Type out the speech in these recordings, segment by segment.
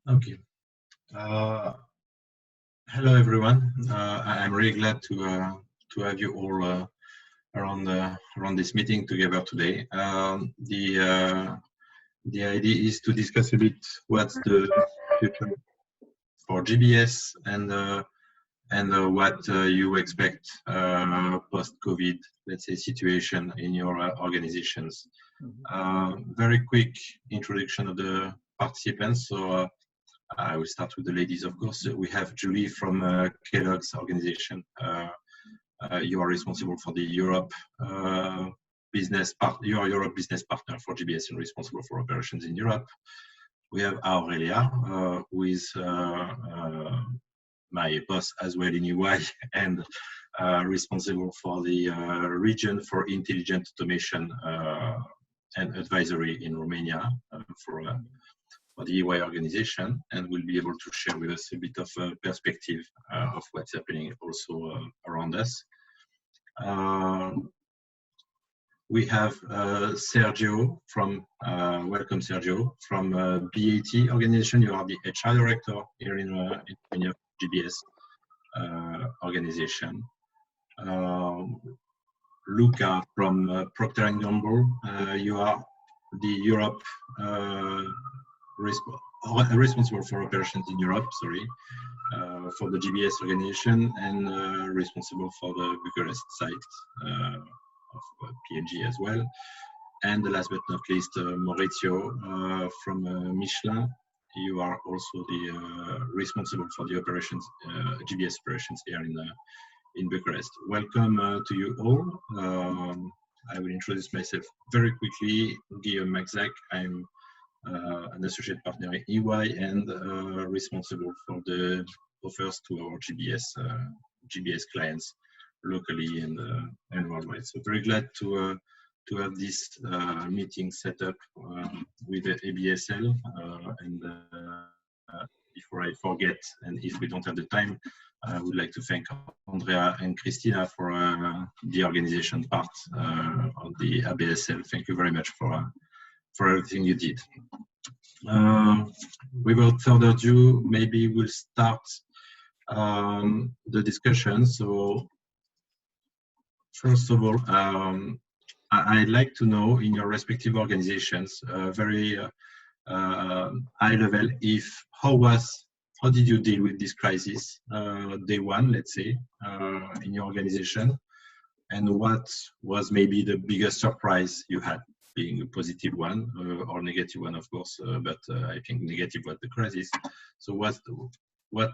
Okay. Hello, everyone. I'm really glad to have you all around this meeting together today. The idea is to discuss a bit what's the future for GBS and what you expect post-COVID, let's say, situation in your organizations. Very quick introduction of the participants. So I will start with the ladies, of course. We have Julie from Kellogg's organization. You are responsible for the Europe business part. You are Europe business partner for GBS and responsible for operations in Europe. We have Aurelia, who is my boss as well in UI and responsible for the region for intelligent automation and advisory in Romania for the EY organization, and will be able to share with us a bit of a perspective of what's happening also around us. We have Sergio from, welcome Sergio, from BAT organization. You are the HR director here in GBS organization. Luca from Procter & Gamble. You are the Europe responsible for operations in Europe, sorry, for the GBS organization, and responsible for the Bucharest site of P&G as well. And last but not least, Mauricio from Michelin. You are also the responsible for the operations, GBS operations here in Bucharest. Welcome to you all. I will introduce myself very quickly. Guillaume Macczak. I'm an associate partner at EY and responsible for the offers to our GBS clients locally and worldwide. So very glad to have this meeting set up with the ABSL. And before I forget, and if we don't have the time, I would like to thank Andrea and Christina for the organization part of the ABSL. Thank you very much for everything you did. Without further ado, maybe we'll start the discussion. So first of all, I'd like to know in your respective organizations, very high level, how did you deal with this crisis, day one, let's say, in your organization, and what was maybe the biggest surprise you had, being a positive one or negative one, of course, but I think negative was the crisis. So what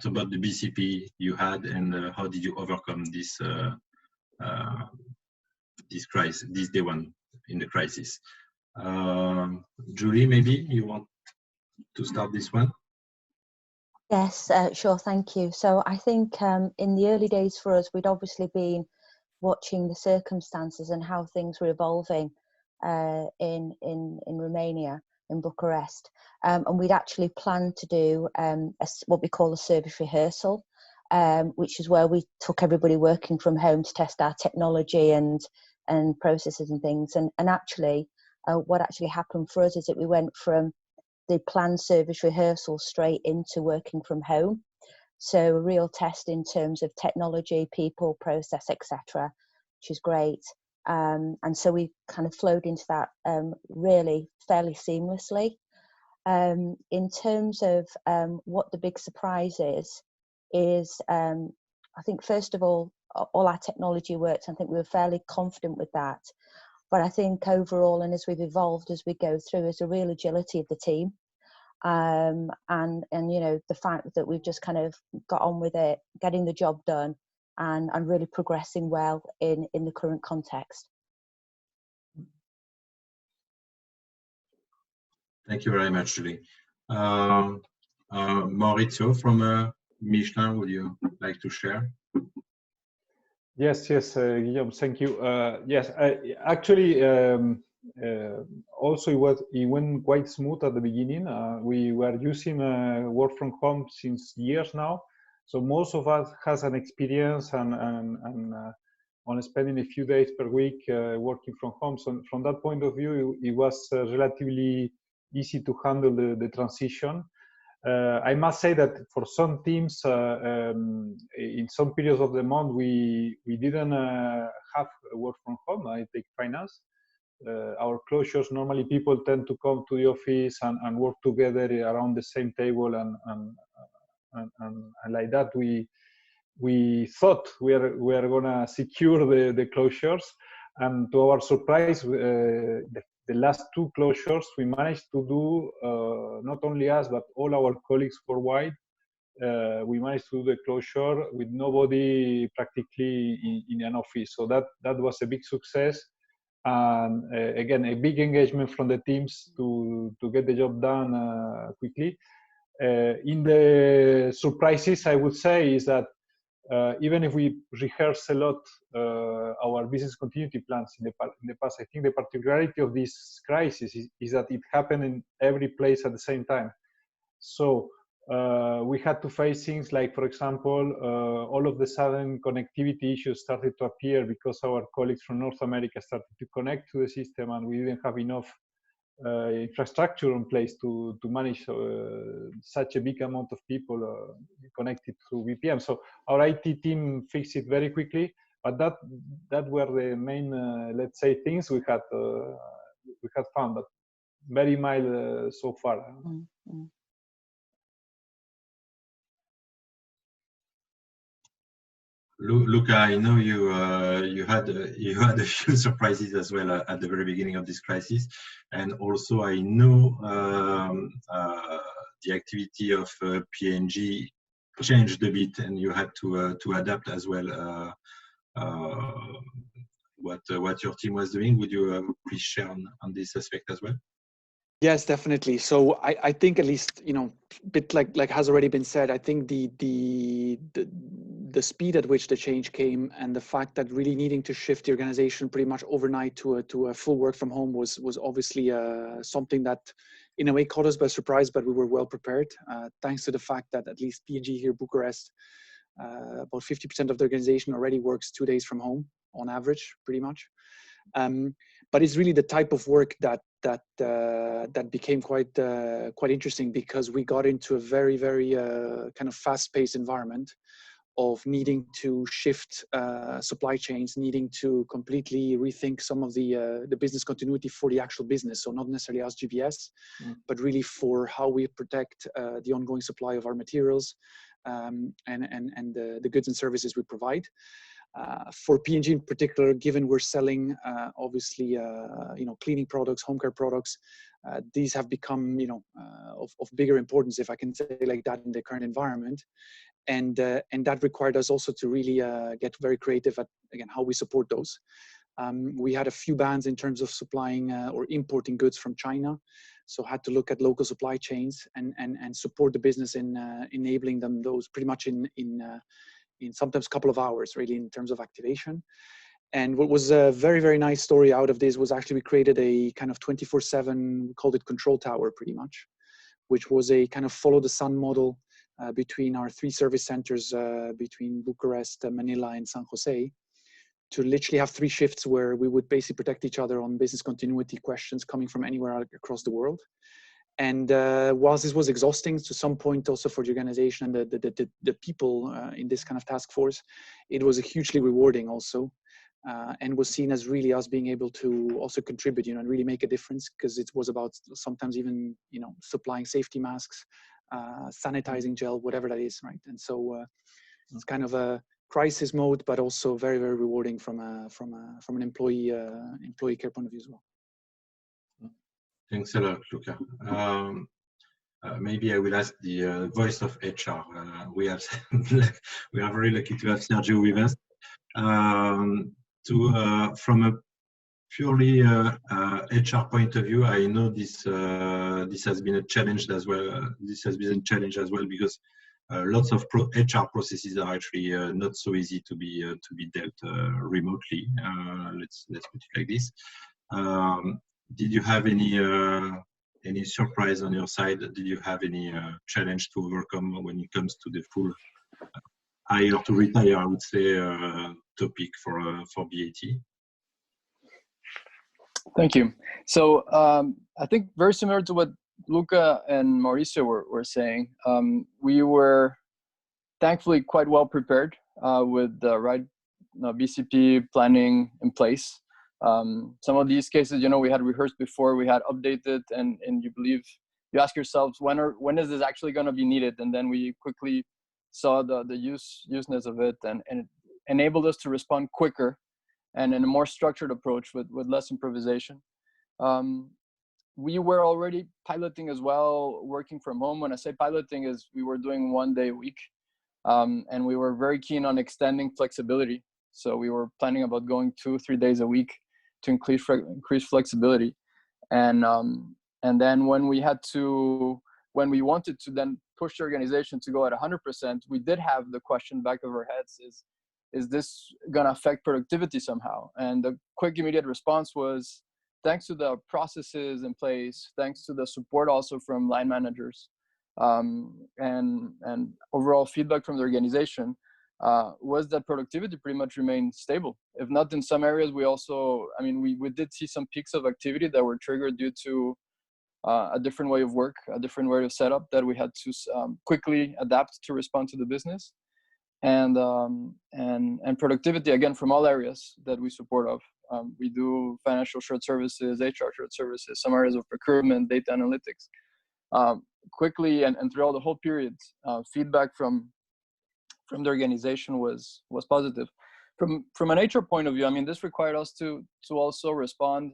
about the BCP you had, and how did you overcome this crisis, this day one in the crisis? Julie, maybe you want to start this one? Yes, sure, thank you. So I think in the early days for us, we'd obviously been watching the circumstances and how things were evolving in Romania, in Bucharest, and we'd actually planned to do what we call a service rehearsal, which is where we took everybody working from home to test our technology and processes and things. And actually, what actually happened for us is that we went from the planned service rehearsal straight into working from home. So a real test in terms of technology, people, process, etc., which is great. And so we kind of flowed into that really fairly seamlessly. In terms of what the big surprise is I think first of all our technology works. I think we were fairly confident with that. But I think overall, and as we've evolved as we go through, is a real agility of the team. And you know, the fact that we've just kind of got on with it, getting the job done, and really progressing well in the current context. Thank you very much, Julie. Mauricio from Michelin, would you like to share? Yes, Guillaume, thank you. Yes, actually, also it went quite smooth at the beginning. We were using work from home since years now, so most of us has an experience and on spending a few days per week working from home. So from that point of view, it was relatively easy to handle the transition. I must say that for some teams, in some periods of the month, we didn't have work from home. I take finance. Our closures, normally people tend to come to the office and work together around the same table, and like that we thought we are gonna secure the closures, and to our surprise, the last two closures we managed to do, not only us but all our colleagues worldwide. We managed to do the closure with nobody practically in an office, so that was a big success. And again, a big engagement from the teams to get the job done quickly. In the surprises, I would say, is that even if we rehearse a lot our business continuity plans in the past, I think the particularity of this crisis is that it happened in every place at the same time. So we had to face things like, for example, all of the sudden connectivity issues started to appear because our colleagues from North America started to connect to the system, and we didn't have enough infrastructure in place to manage such a big amount of people connected through VPN. So our IT team fixed it very quickly, but that were the main, let's say, things we had found, but very mild so far. Mm-hmm. Luca, I know you had a few surprises as well at the very beginning of this crisis, and also I know the activity of P&G changed a bit, and you had to adapt as well. What your team was doing? Would you please share on this aspect as well? Yes, definitely. So I think, at least, you know, a bit like has already been said, I think the speed at which the change came, and the fact that really needing to shift the organization pretty much overnight to a full work from home was obviously something that in a way caught us by surprise, but we were well prepared, thanks to the fact that at least P&G here, Bucharest, about 50% of the organization already works 2 days from home on average, pretty much. But it's really the type of work that became quite interesting, because we got into a very kind of fast-paced environment of needing to shift supply chains, needing to completely rethink some of the business continuity for the actual business. So not necessarily as GBS, but really for how we protect the ongoing supply of our materials and the goods and services we provide. For P&G in particular, given we're selling obviously you know, cleaning products, home care products, these have become, you know, of bigger importance, if I can say like that, in the current environment, and that required us also to really get very creative at, again, how we support those. We had a few bans in terms of supplying or importing goods from China, so had to look at local supply chains and support the business in enabling them those pretty much in sometimes a couple of hours, really, in terms of activation. And what was a very nice story out of this was actually we created a kind of 24/7, we called it control tower pretty much, which was a kind of follow the sun model between our 3 service centers between Bucharest, Manila, and San Jose, to literally have 3 shifts where we would basically protect each other on business continuity questions coming from anywhere across the world. And whilst this was exhausting to some point also for the organization and the people in this kind of task force, it was hugely rewarding also, and was seen as really us being able to also contribute, you know, and really make a difference, because it was about sometimes even, you know, supplying safety masks, sanitizing gel, whatever that is, right? And so it's kind of a crisis mode, but also very rewarding from an employee care point of view as well. Thanks a lot, Luca. Maybe I will ask the voice of HR. We are very lucky to have Sergio with us. From a purely HR point of view, I know this has been a challenge as well. This has been a challenge as well, because lots of HR processes are actually not so easy to be dealt remotely. Let's put it like this. Did you have any surprise on your side? Did you have any challenge to overcome when it comes to the full hire to retire, I would say, topic for BAT? Thank you. So I think very similar to what Luca and Mauricio were saying, we were thankfully quite well prepared with the right BCP planning in place. Some of these cases, we had rehearsed before, we had updated, and you ask yourselves, when is this actually going to be needed? And then we quickly saw the useness of it, and it enabled us to respond quicker and in a more structured approach with less improvisation. We were already piloting as well, working from home. When I say piloting, is we were doing 1 day a week, and we were very keen on extending flexibility. So we were planning about going 2-3 days a week to increase flexibility. And then when we wanted to then push the organization to go at 100%, we did have the question back of our heads: is this going to affect productivity somehow? And the quick, immediate response was, thanks to the processes in place, thanks to the support also from line managers, and overall feedback from the organization, was that productivity pretty much remained stable. If not, in some areas, we did see some peaks of activity that were triggered due to a different way of work, a different way of setup that we had to quickly adapt to respond to the business. And productivity, again, from all areas that we support of. We do financial shared services, HR shared services, some areas of procurement, data analytics. Quickly and throughout the whole period, feedback from the organization was positive. From an HR point of view, this required us to also respond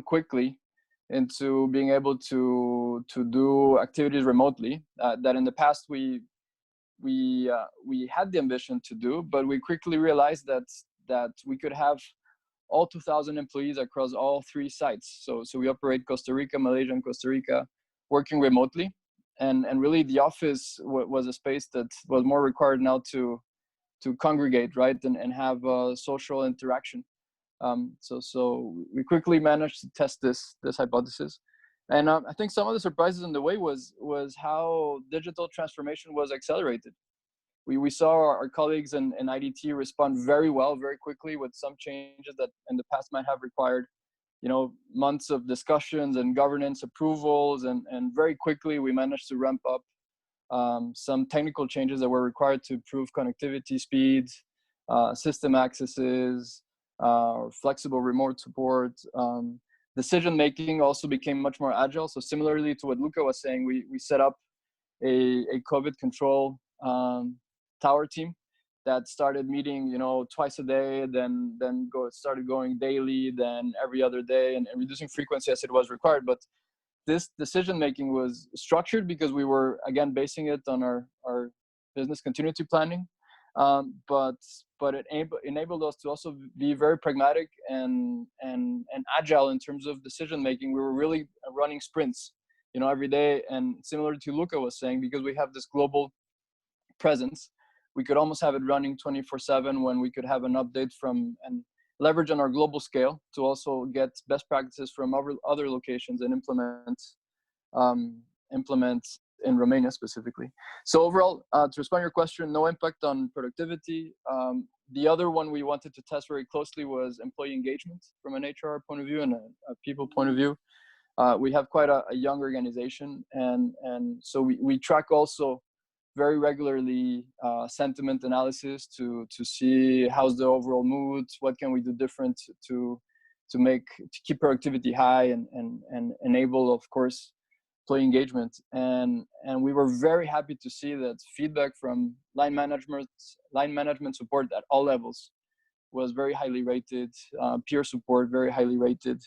quickly into being able to do activities remotely that in the past we had the ambition to do, but we quickly realized that we could have all 2,000 employees across all 3 sites. So we operate Costa Rica, Malaysia, and Costa Rica working remotely. And really the office was a space that was more required now to congregate, right, and have social interaction. So we quickly managed to test this hypothesis. And I think some of the surprises in the way was how digital transformation was accelerated. We saw our colleagues in IDT respond very well, very quickly, with some changes that in the past might have required, months of discussions and governance approvals. And very quickly, we managed to ramp up some technical changes that were required to improve connectivity speeds, system accesses, flexible remote support. Decision-making also became much more agile. So similarly to what Luca was saying, we set up a COVID control tower team that started meeting, twice a day, then started going daily, then every other day, and reducing frequency as it was required. But this decision-making was structured because we were, again, basing it on our business continuity planning. But it enabled us to also be very pragmatic and agile in terms of decision-making. We were really running sprints, every day. And similar to Luca was saying, because we have this global presence, we could almost have it running 24/7 when we could have an update from and leverage on our global scale to also get best practices from other locations and implement in Romania specifically. So overall, to respond to your question, no impact on productivity. The other one we wanted to test very closely was employee engagement from an HR point of view and a people point of view. We have quite a young organization, and so we track also very regularly sentiment analysis to see how's the overall mood, what can we do different to keep productivity high and enable, of course, employee engagement. And we were very happy to see that feedback from line management support at all levels was very highly rated, peer support very highly rated,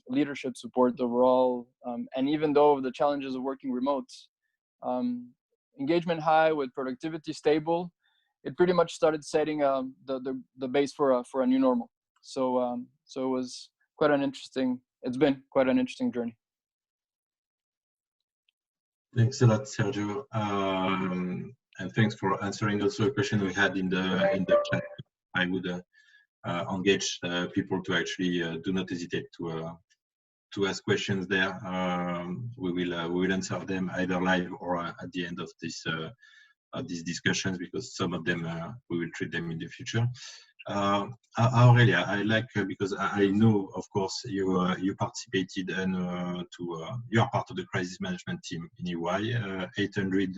leadership support overall, and even though the challenges of working remote, engagement high with productivity stable, it pretty much started setting the base for a new normal. So it was it's been quite an interesting journey. Thanks a lot, Sergio, and thanks for answering also a question we had in the chat. I would engage people to actually do not hesitate to ask questions there. We will answer them either live or at the end of these discussions, because some of them we will treat them in the future. Aurelia, I like because I know, of course, you participated and you are part of the crisis management team in EY. 800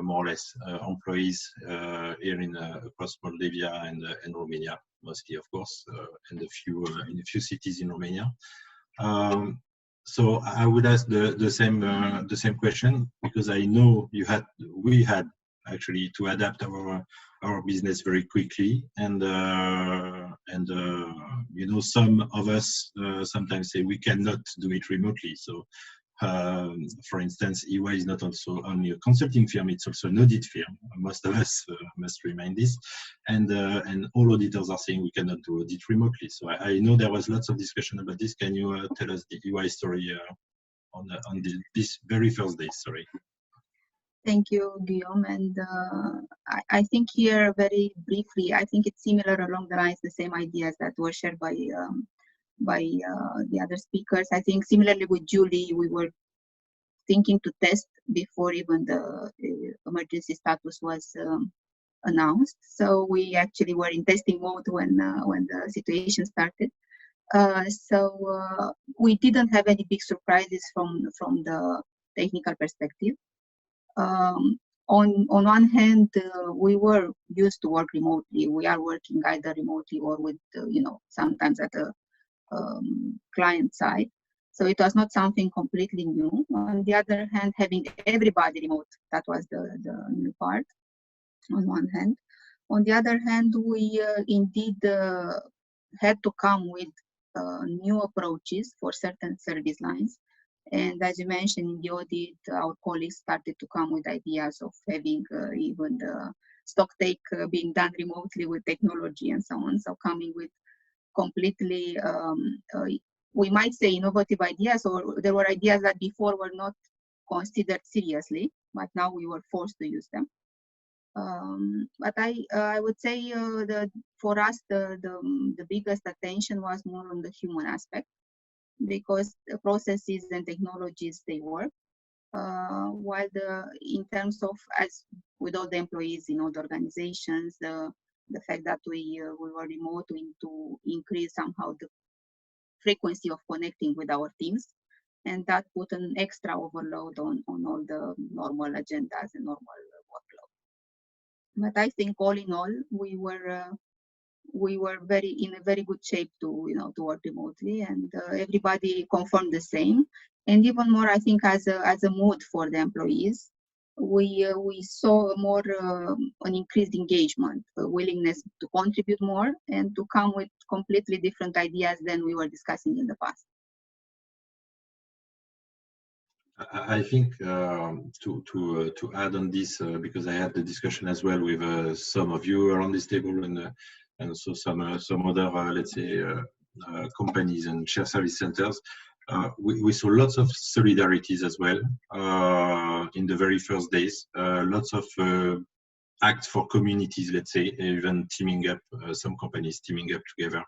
more or less employees here in across Moldova and Romania, mostly, of course, and in a few cities in Romania. So I would ask the same question, because I know we had actually to adapt our business very quickly, and you know, some of us sometimes say we cannot do it remotely. So for instance, EY is not also only a consulting firm; it's also an audit firm. Most of us must remind this, and all auditors are saying we cannot do audit remotely. So I know there was lots of discussion about this. Can you tell us the EY story on this very first day? Sorry. Thank you, Guillaume. And I think here, very briefly, I think it's similar along the lines, the same ideas that were shared by the other speakers. I think similarly with Julie, we were thinking to test before even the emergency status was announced. So we actually were in testing mode when the situation started. So we didn't have any big surprises from the technical perspective. On one hand, we were used to work remotely. We are working either remotely or with, you know, sometimes at a client side. So it was not something completely new. On the other hand, having everybody remote, that was the new part on one hand. On the other hand, we indeed had to come with new approaches for certain service lines. And as you mentioned, in the audit, our colleagues started to come with ideas of having even the stock take being done remotely with technology and so on. So coming with completely, we might say, innovative ideas, or there were ideas that before were not considered seriously, but now we were forced to use them. But I would say for us, the biggest attention was more on the human aspect, because the processes and technologies, they work. While in terms of, as with all the employees in all the organizations, the fact that we were remote to increase somehow the frequency of connecting with our teams, and that put an extra overload on all the normal agendas and normal workload. But I think all in all, we were in a very good shape to work remotely, and everybody confirmed the same. And even more, I think, as a mood for the employees, we saw more an increased engagement, a willingness to contribute more and to come with completely different ideas than we were discussing in the past. I think to add on this, because I had the discussion as well with some of you around this table, and also some other, let's say, companies and shared service centers. We saw lots of solidarities as well in the very first days. Lots of acts for communities, let's say, even teaming up, some companies teaming up together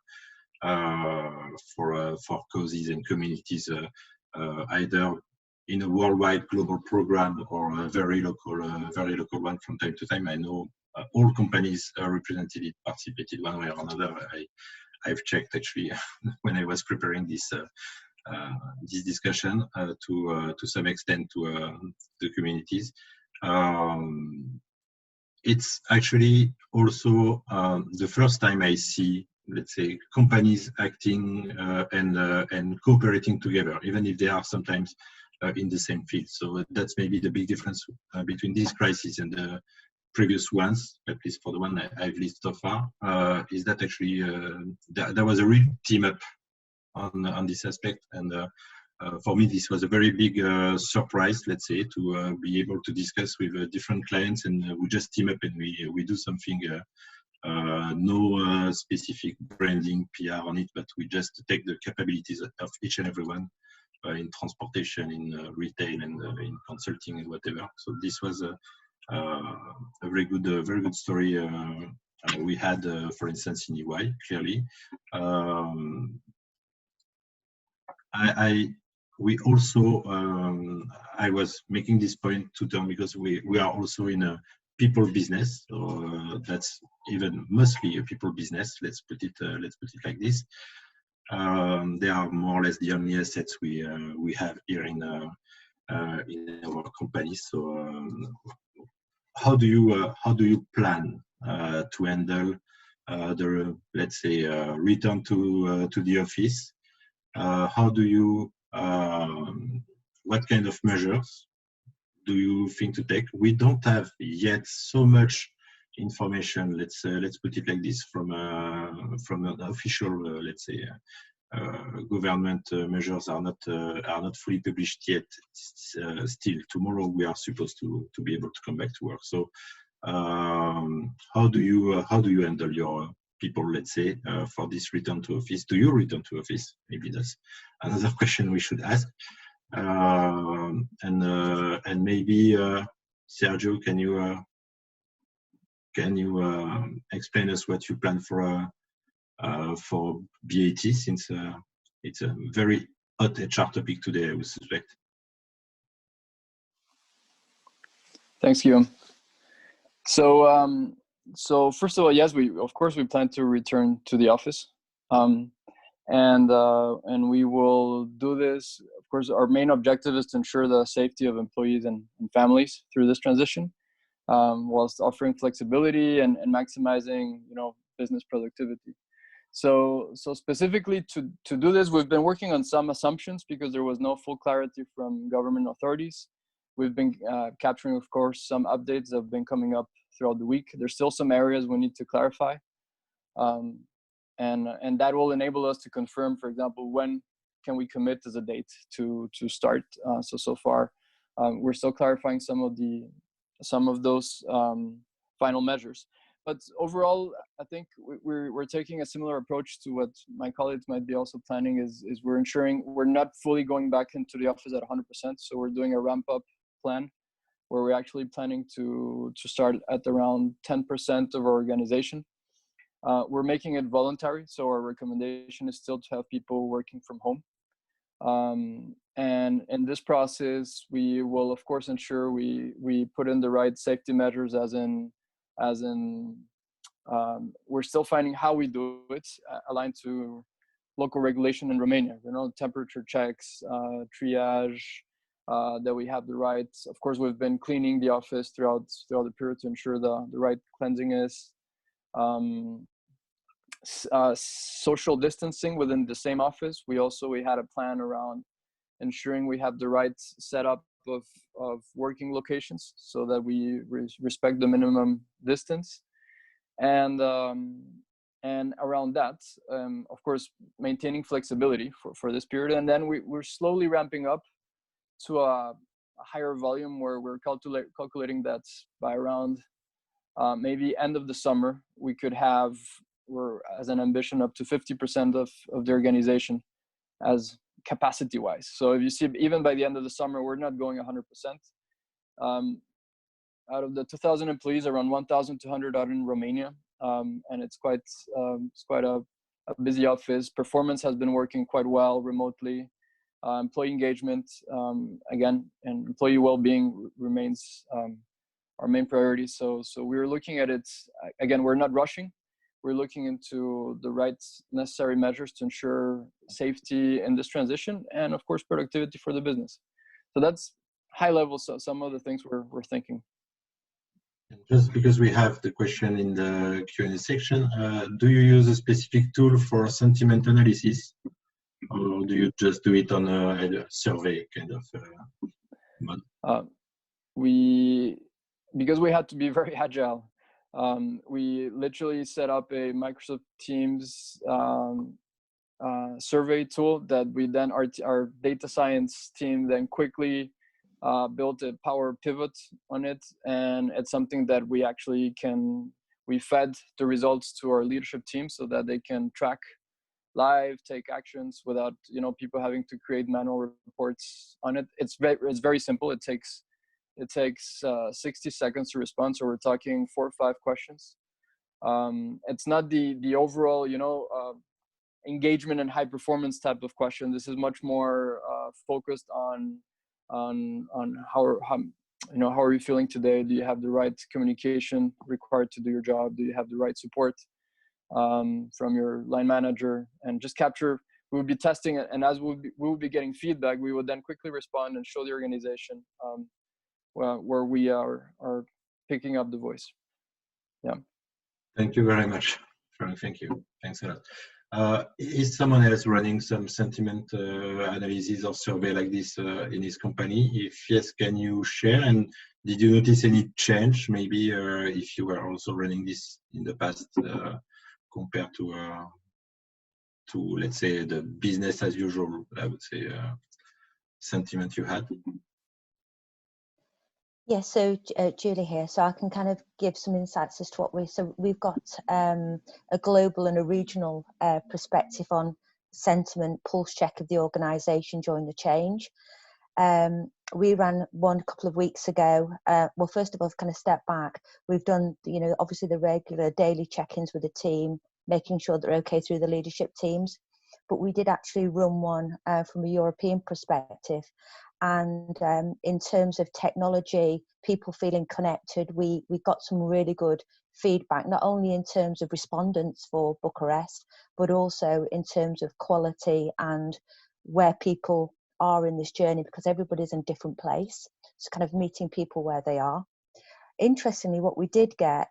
for causes and communities, either in a worldwide global program or a very local one from time to time. I know all companies represented it, participated one way or another. I've checked actually when I was preparing this discussion to some extent to the communities. It's actually also the first time I see, let's say, companies acting and cooperating together, even if they are sometimes in the same field. So that's maybe the big difference between this crisis and the previous ones, at least for the one I've listed so far, is that actually there was a real team up on this aspect. And for me, this was a very big surprise, let's say, to be able to discuss with different clients, and we just team up and we do something, no specific branding, PR on it, but we just take the capabilities of each and every one in transportation, in retail, and in consulting and whatever. So this was a very good story we had, for instance, in EY, clearly. We also, I was making this point to Tom, because we are also in a people business. So that's even mostly a people business. Let's put it like this. They are more or less the only assets we have here in our company. So how do you plan to handle the, let's say, return to the office? How do you what kind of measures do you think to take? We don't have yet so much information. Let's put it like this, from an official, let's say, government measures are not fully published yet. Still, tomorrow we are supposed to be able to come back to work. So, how do you handle your people, let's say, for this return to office? Do you return to office? Maybe that's another question we should ask. And maybe Sergio, can you explain us what you plan for BAT, since it's a very hot HR topic today, I would suspect. Thanks, Guillaume. So so first of all, yes, we plan to return to the office, and we will do this. Of course, our main objective is to ensure the safety of employees and families through this transition, whilst offering flexibility and maximizing, business productivity. So specifically to do this, we've been working on some assumptions because there was no full clarity from government authorities. We've been capturing, of course, some updates that have been coming up throughout the week. There's still some areas we need to clarify. And that will enable us to confirm, for example, when can we commit as a date to start. So far, we're still clarifying some of those final measures. But overall, I think we're taking a similar approach to what my colleagues might be also planning. Is we're ensuring we're not fully going back into the office at 100%. So we're doing a ramp up plan where we're actually planning to start at around 10% of our organization. We're making it voluntary, so our recommendation is still to have people working from home. And in this process, we will, of course, ensure we put in the right safety measures, as in we're still finding how we do it, aligned to local regulation in Romania. Temperature checks, triage, that we have the right. Of course, we've been cleaning the office throughout the period to ensure the right cleanliness. Social distancing within the same office. We had a plan around ensuring we have the right setup of working locations so that we respect the minimum distance, and around that, of course, maintaining flexibility for this period. And then we're slowly ramping up to a higher volume, where we're calculating that by around maybe end of the summer, we could have, as an ambition, up to 50% of the organization as capacity wise. So if you see, even by the end of the summer, we're not going 100%. Out of the 2,000 employees, around 1,200 are in Romania, and it's quite a busy office. Performance has been working quite well remotely. Employee engagement, again, and employee well-being remains our main priority. So we're looking at it again. We're not rushing. We're looking into the right necessary measures to ensure safety in this transition, and of course productivity for the business. So that's high level. So some of the things we're thinking. Just because we have the question in the Q&A section, do you use a specific tool for sentiment analysis, or do you just do it on a survey kind of mode? Because we had to be very agile, we literally set up a Microsoft Teams survey tool that we then, our data science team then quickly built a Power Pivot on it. And it's something that we actually we fed the results to our leadership team so that they can track live, take actions without, people having to create manual reports on it. It's very simple. It takes 60 seconds to respond. So we're talking 4 or 5 questions. It's not the overall, engagement and high performance type of question. This is much more focused on how you know, how are you feeling today? Do you have the right communication required to do your job? Do you have the right support from your line manager? And just capture, we would be testing it, and as we would be getting feedback, we would then quickly respond and show the organization where we are picking up the voice. Yeah. Thank you very much, Frank. Thank you. Thanks a lot. Is someone else running some sentiment analysis or survey like this in his company? If yes, can you share? And did you notice any change, maybe if you were also running this in the past compared to let's say the business as usual, I would say, sentiment you had? Yeah, so Julie here, so I can kind of give some insights as to what we've got a global and a regional perspective on sentiment pulse check of the organisation during the change. We ran one a couple of weeks ago. Well, first of all, kind of step back, we've done, you know, obviously the regular daily check-ins with the team, making sure they're okay through the leadership teams, but we did actually run one from a European perspective. And in terms of technology, people feeling connected, we got some really good feedback, not only in terms of respondents for Bucharest, but also in terms of quality and where people are in this journey, because everybody's in a different place. So kind of meeting people where they are. Interestingly, what we did get,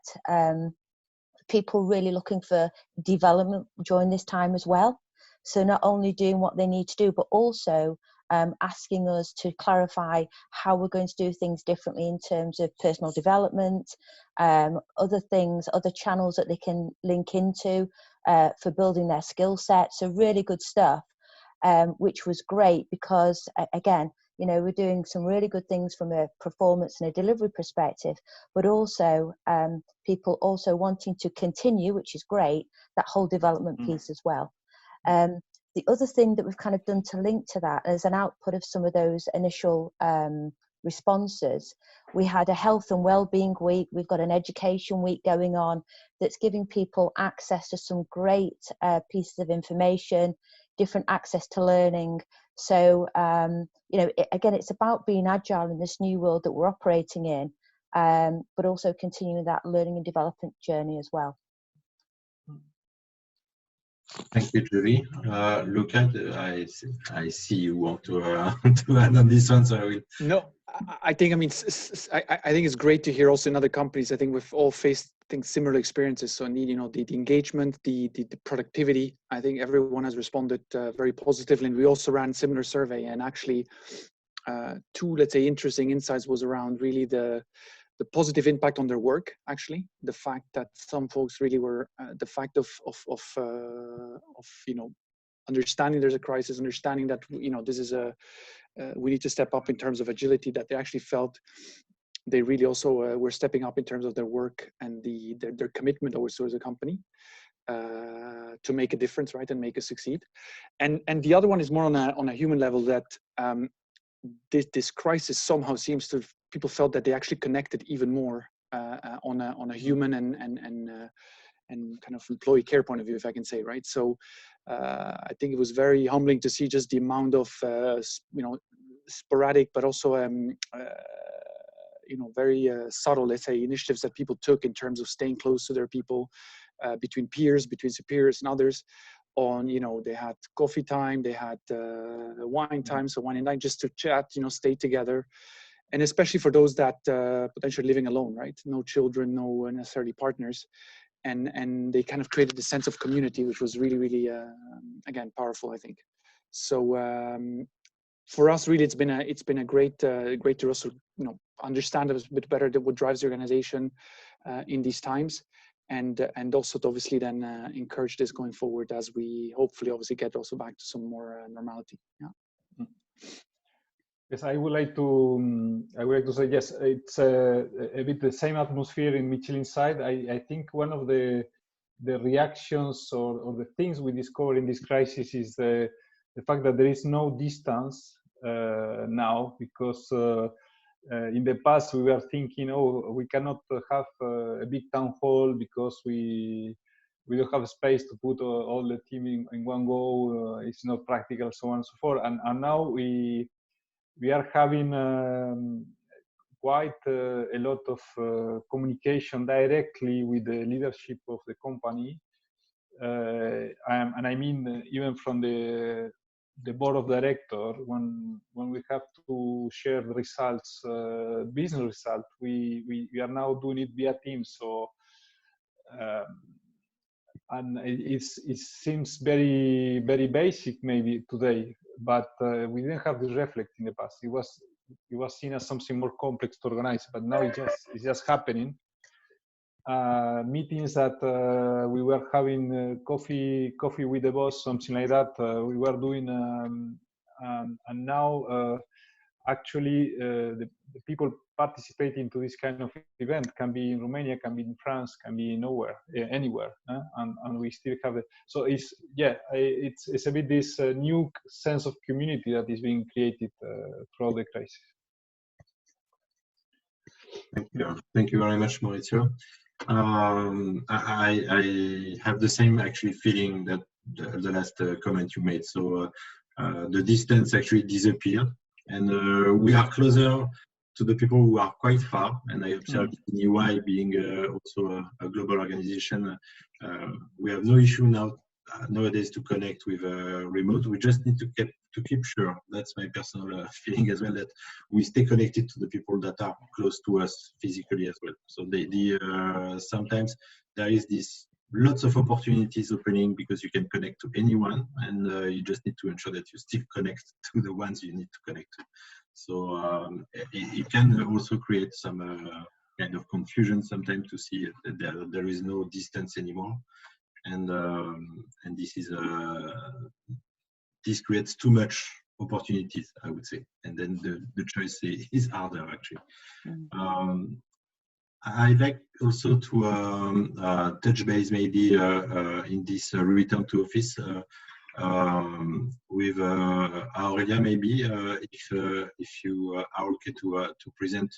people really looking for development during this time as well. So not only doing what they need to do, but also asking us to clarify how we're going to do things differently in terms of personal development, other things, other channels that they can link into for building their skill set. So really good stuff, which was great because, again, you know, we're doing some really good things from a performance and a delivery perspective, but also people also wanting to continue, which is great, that whole development piece as well. The other thing that we've kind of done to link to that as an output of some of those initial responses, we had a health and well-being week. We've got an education week going on that's giving people access to some great pieces of information, different access to learning. So, you know, again, it's about being agile in this new world that we're operating in, but also continuing that learning and development journey as well. Thank you, Julie. Luca, I see you want to to add on this one, so I will. No, I think, I mean, I think it's great to hear also in other companies. I think we've all faced, I think, similar experiences. So, you know, the engagement, the productivity. I think everyone has responded very positively, and we also ran similar survey. And actually, two, let's say, interesting insights was around really the positive impact on their work. Actually, the fact that some folks really were the fact of you know, understanding there's a crisis, understanding that, you know, this is a we need to step up in terms of agility, that they actually felt they really also were stepping up in terms of their work and their commitment also as a company to make a difference, right, and make us succeed. And the other one is more on a human level, that this crisis somehow seems to, people felt that they actually connected even more on a human and kind of employee care point of view, if I can say, right? So I think it was very humbling to see just the amount of you know, sporadic, but also you know, very subtle, let's say, initiatives that people took in terms of staying close to their people, between peers, between superiors and others. On, you know, they had coffee time, they had wine time, so wine and dine, just to chat, you know, stay together. And especially for those that potentially living alone, right? No children, no necessarily partners. And they kind of created a sense of community, which was really, really, again, powerful, I think. So for us, really, it's been a great to also, you know, understand a bit better what drives the organization in these times. And also to obviously then encourage this going forward as we hopefully obviously get also back to some more normality. Yeah. Yes, I would like to say, yes, it's a bit the same atmosphere in Michelin side. I think one of the reactions or the things we discover in this crisis is the fact that there is no distance now, because in the past we were thinking, oh, we cannot have a big town hall because we don't have space to put all the team in one go. It's not practical, so on and so forth. And now we are having quite a lot of communication directly with the leadership of the company. And I mean, even from the board of directors, when we have to share the results, business results, we are now doing it via Teams. So, and it seems very basic maybe today, but we didn't have this reflect in the past. It was seen as something more complex to organize, but now it's just happening. Meetings that we were having coffee with the boss, something like that. We were doing, and now actually the people participating to this kind of event can be in Romania, can be in France, can be nowhere, anywhere, and we still have it. So it's a bit this new sense of community that is being created throughout the crisis. Thank you very much, Mauricio. I have the same actually feeling that the last comment you made. So the distance actually disappeared, and we are closer to the people who are quite far. And I observed in EY being also a global organization, we have no issue nowadays to connect with remote. We just need to keep sure, that's my personal feeling as well, that we stay connected to the people that are close to us physically as well. So sometimes there is this lots of opportunities opening because you can connect to anyone, and you just need to ensure that you still connect to the ones you need to connect to. So it can also create some kind of confusion sometimes to see that there is no distance anymore, and this creates too much opportunities, I would say, and then the choice is harder actually. I'd like also to touch base maybe in this return to office with Aurelia, maybe if you are okay to present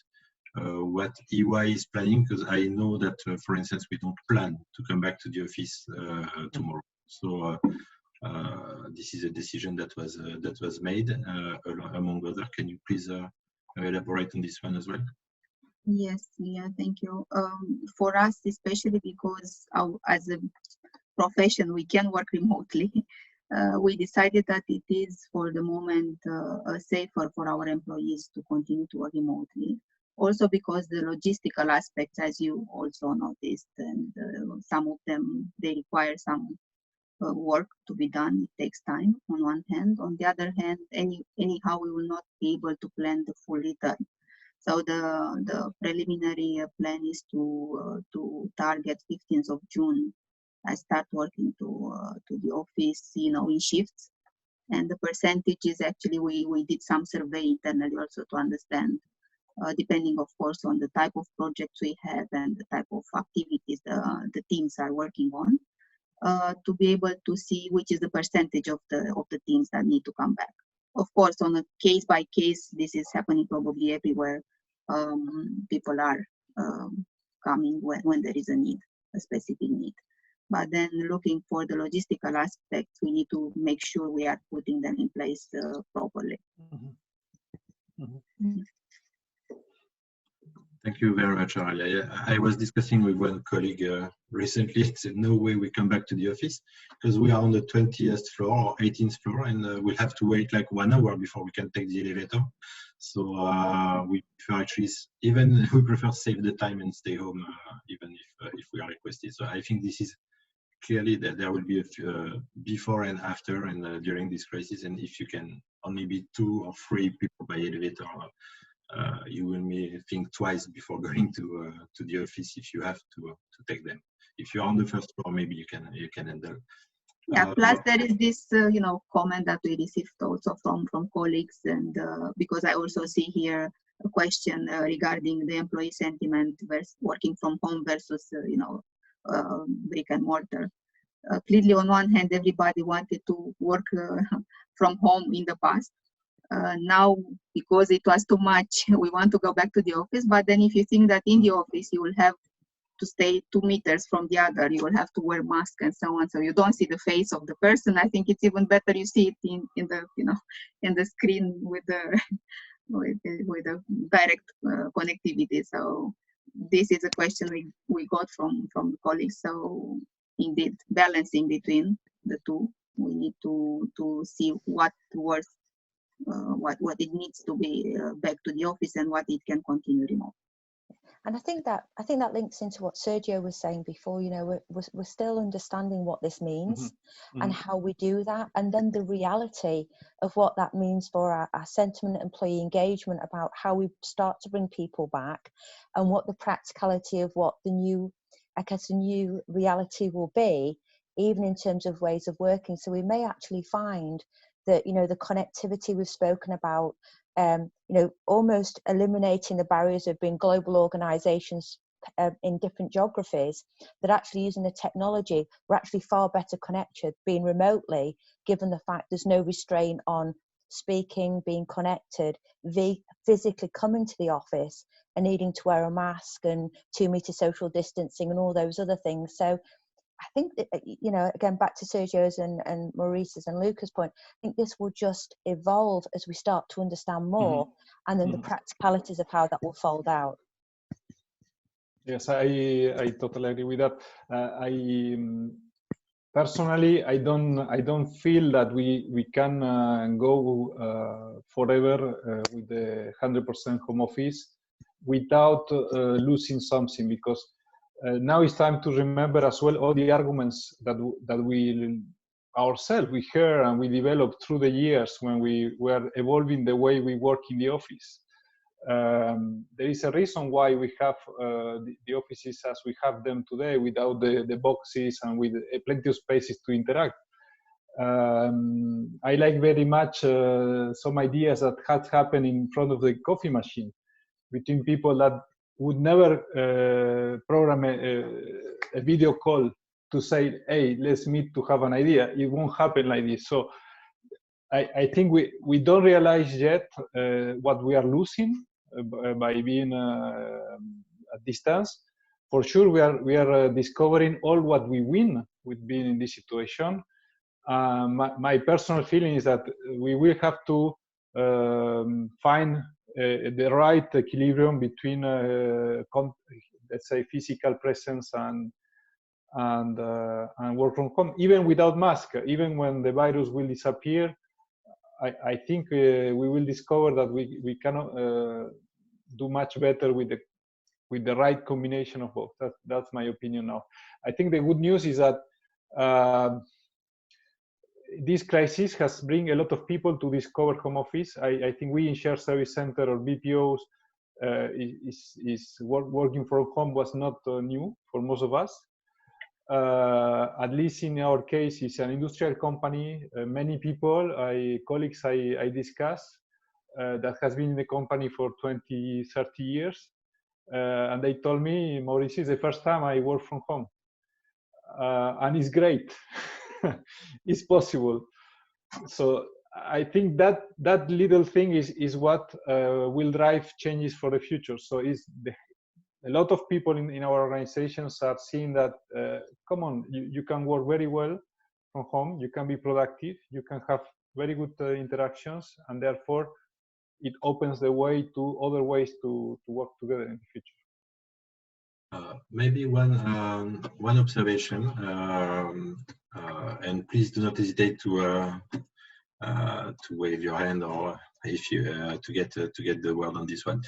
what EY is planning, because I know that, for instance, we don't plan to come back to the office tomorrow. So this is a decision that was made among others. Can you please elaborate on this one as well? Yes, yeah, thank you. For us, especially because as a profession we can work remotely, we decided that it is for the moment safer for our employees to continue to work remotely. Also because the logistical aspects, as you also noticed, and some of them, they require some work to be done. It takes time on one hand. On the other hand, anyhow, we will not be able to plan the full return. So the preliminary plan is to target 15th of June. I start working to the office, in shifts. And the percentage is actually, we did some survey internally also to understand, depending of course on the type of projects we have and the type of activities the teams are working on, to be able to see which is the percentage of the teams that need to come back. Of course, on a case by case, this is happening probably everywhere. People are coming when there is a need, a specific need. But then looking for the logistical aspects, we need to make sure we are putting them in place properly. Thank you very much, Aurelia. I was discussing with one colleague recently. He said, no way we come back to the office because we are on the 20th floor or 18th floor, and we'll have to wait like 1 hour before we can take the elevator. So we prefer actually, we prefer save the time and stay home, even if we are requested. So I think this is clearly that there will be a before and after, and during this crisis. And if you can only be 2 or 3 people by elevator, you will think twice before going to the office if you have to take them. If you're on the first floor, maybe you can handle. Yeah. Plus, there is this comment that we received also from colleagues, and because I also see here a question regarding the employee sentiment versus working from home versus brick and mortar. Clearly, on one hand, everybody wanted to work from home in the past. Now, because it was too much, we want to go back to the office. But then if you think that in the office you will have to stay 2 meters from the other, you will have to wear mask and so on, so you don't see the face of the person, I think it's even better you see it in the in the screen with the with a direct connectivity. So this is a question we got from the colleagues. So indeed, balancing between the two, we need to see what works, what it needs to be back to the office and what it can continue remote. And I think that links into what Sergio was saying before. You know, we're still understanding what this means and how we do that, and then the reality of what that means for our sentiment, employee engagement, about how we start to bring people back, and what the practicality of what the new reality will be, even in terms of ways of working. So we may actually find that, you know, the connectivity we've spoken about, you know, almost eliminating the barriers of being global organizations in different geographies, that actually using the technology, we're actually far better connected being remotely, given the fact there's no restraint on speaking, being connected, physically coming to the office and needing to wear a mask and 2-meter social distancing and all those other things. So I think that, you know, again, back to Sergio's and Maurice's and Luca's point, I think this will just evolve as we start to understand more, and then the practicalities of how that will fold out. Yes, I totally agree with that. Personally, I don't feel that we can go forever with the 100% home office without losing something, because now it's time to remember as well all the arguments that we ourselves we heard and we developed through the years when we were evolving the way we work in the office. There is a reason why we have the offices as we have them today, without the boxes and with plenty of spaces to interact. I like very much some ideas that had happened in front of the coffee machine between people that would never program a video call to say, hey, let's meet to have an idea. It won't happen like this. So I think we don't realize yet what we are losing by being at distance. For sure, we are discovering all what we win with being in this situation. My personal feeling is that we will have to find the right equilibrium between, let's say, physical presence and work from home, even without mask. Even when the virus will disappear, I think we will discover that we cannot do much better with the right combination of both. That's my opinion now. I think the good news is that this crisis has bring a lot of people to discover home office. I think we in shared service center or BPOs working from home was not new for most of us. At least in our case, it's an industrial company. Many people, colleagues I discuss, that has been in the company for 20, 30 years. And they told me, Mauricio, it's the first time I work from home. And it's great. It's possible. So I think that little thing is what will drive changes for the future. So a lot of people in our organizations are seeing that, come on, you can work very well from home, you can be productive, you can have very good interactions, and therefore it opens the way to other ways to work together in the future. Maybe one observation, and please do not hesitate to wave your hand, or if you to get the word on this one.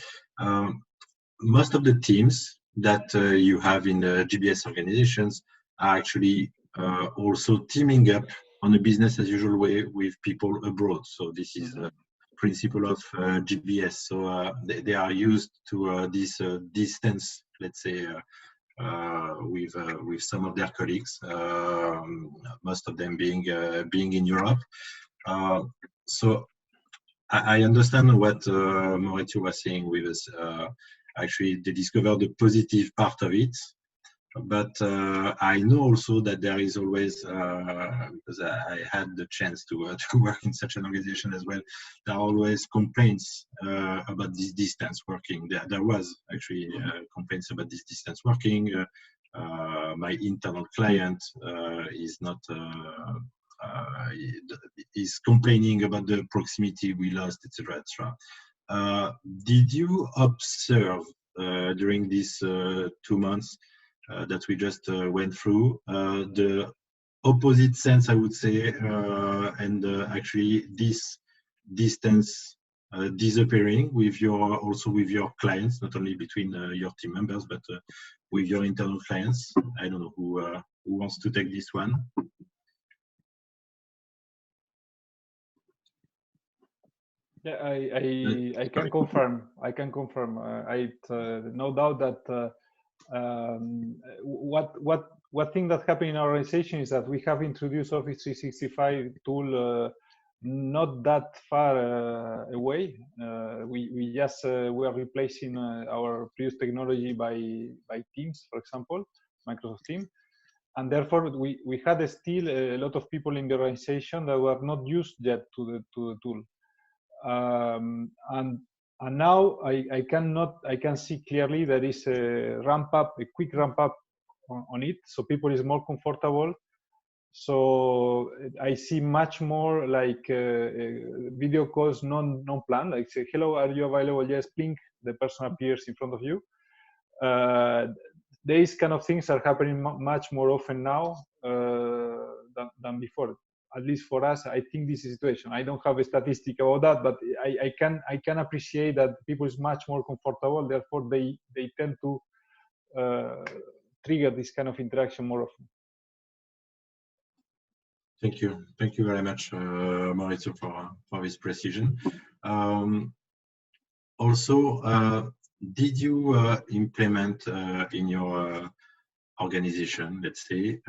Most of the teams that you have in the GBS organizations are actually also teaming up on a business as usual way with people abroad. So this is a principle of GBS. So they are used to this distance, let's say, with some of their colleagues, most of them being in Europe. So I understand what Mauricio was saying with us. Actually, they discovered the positive part of it, but I know also that there is always, because I had the chance to work in such an organization as well, there are always complaints about this distance working. There was actually complaints about this distance working. My internal client is not is complaining about the proximity we lost, etc., etc. did you observe during these 2 months that we just went through the opposite sense, I would say, and actually this distance disappearing with also with your clients, not only between your team members, but with your internal clients? I don't know who wants to take this one. Yeah, I can confirm. I can confirm. No doubt that what thing that happened in our organization is that we have introduced Office 365 tool not that far away. We just we are replacing our previous technology by Teams, for example, Microsoft Teams, and therefore we had still a lot of people in the organization that were not used yet to the tool. And now I can see clearly there is a quick ramp up on it, so people is more comfortable. So I see much more like video calls non-planned, like say, hello, are you available? Yes, blink, the person appears in front of you. These kind of things are happening much more often now than before. At least for us, I think this is a situation. I don't have a statistic about that, but I can appreciate that people is much more comfortable. Therefore, they tend to trigger this kind of interaction more often. Thank you very much, Mauricio, for this precision. Also, did you implement in your organization, let's say,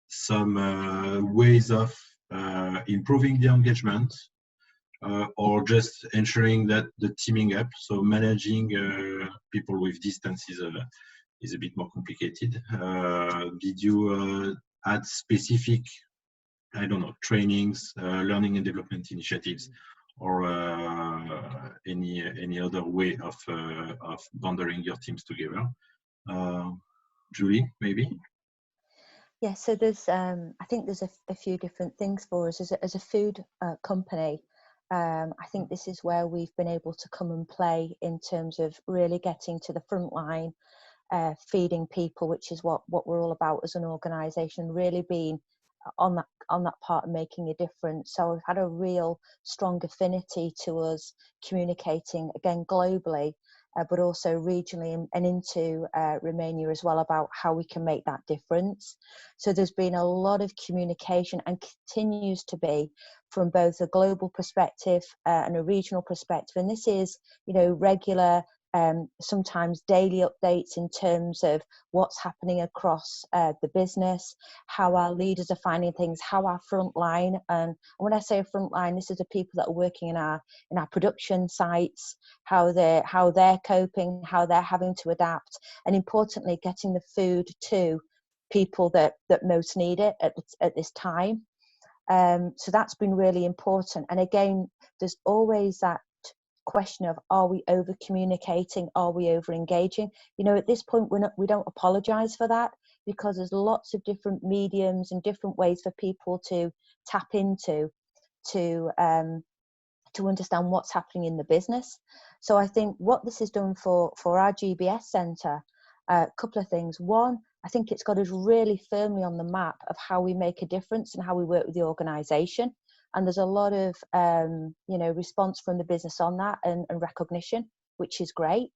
some ways of improving the engagement, or just ensuring that the teaming up, so managing people with distance is a bit more complicated? Did you add specific, I don't know, trainings, learning and development initiatives, or any other way of bonding your teams together? Julie, maybe? Yeah, so there's I think there's a few different things for us as a food company. I think this is where we've been able to come and play in terms of really getting to the front line, feeding people, which is what we're all about as an organisation, really being on that part and making a difference. So we've had a real strong affinity to us communicating again globally, but also regionally and into Romania as well, about how we can make that difference. So there's been a lot of communication, and continues to be, from both a global perspective and a regional perspective. And this is, regular, sometimes daily updates in terms of what's happening across the business, how our leaders are finding things, how our front line, and when I say front line, this is the people that are working in our production sites, how they're coping, how they're having to adapt, and importantly, getting the food to people that most need it at this time. So that's been really important. And again, there's always that question of, are we over communicating, are we over engaging? At this point we don't apologize for that, because there's lots of different mediums and different ways for people to tap into to understand what's happening in the business. So I think what this has done for our GBS centre, a couple of things. One, I think it's got us really firmly on the map of how we make a difference and how we work with the organisation. And there's a lot of, response from the business on that and recognition, which is great.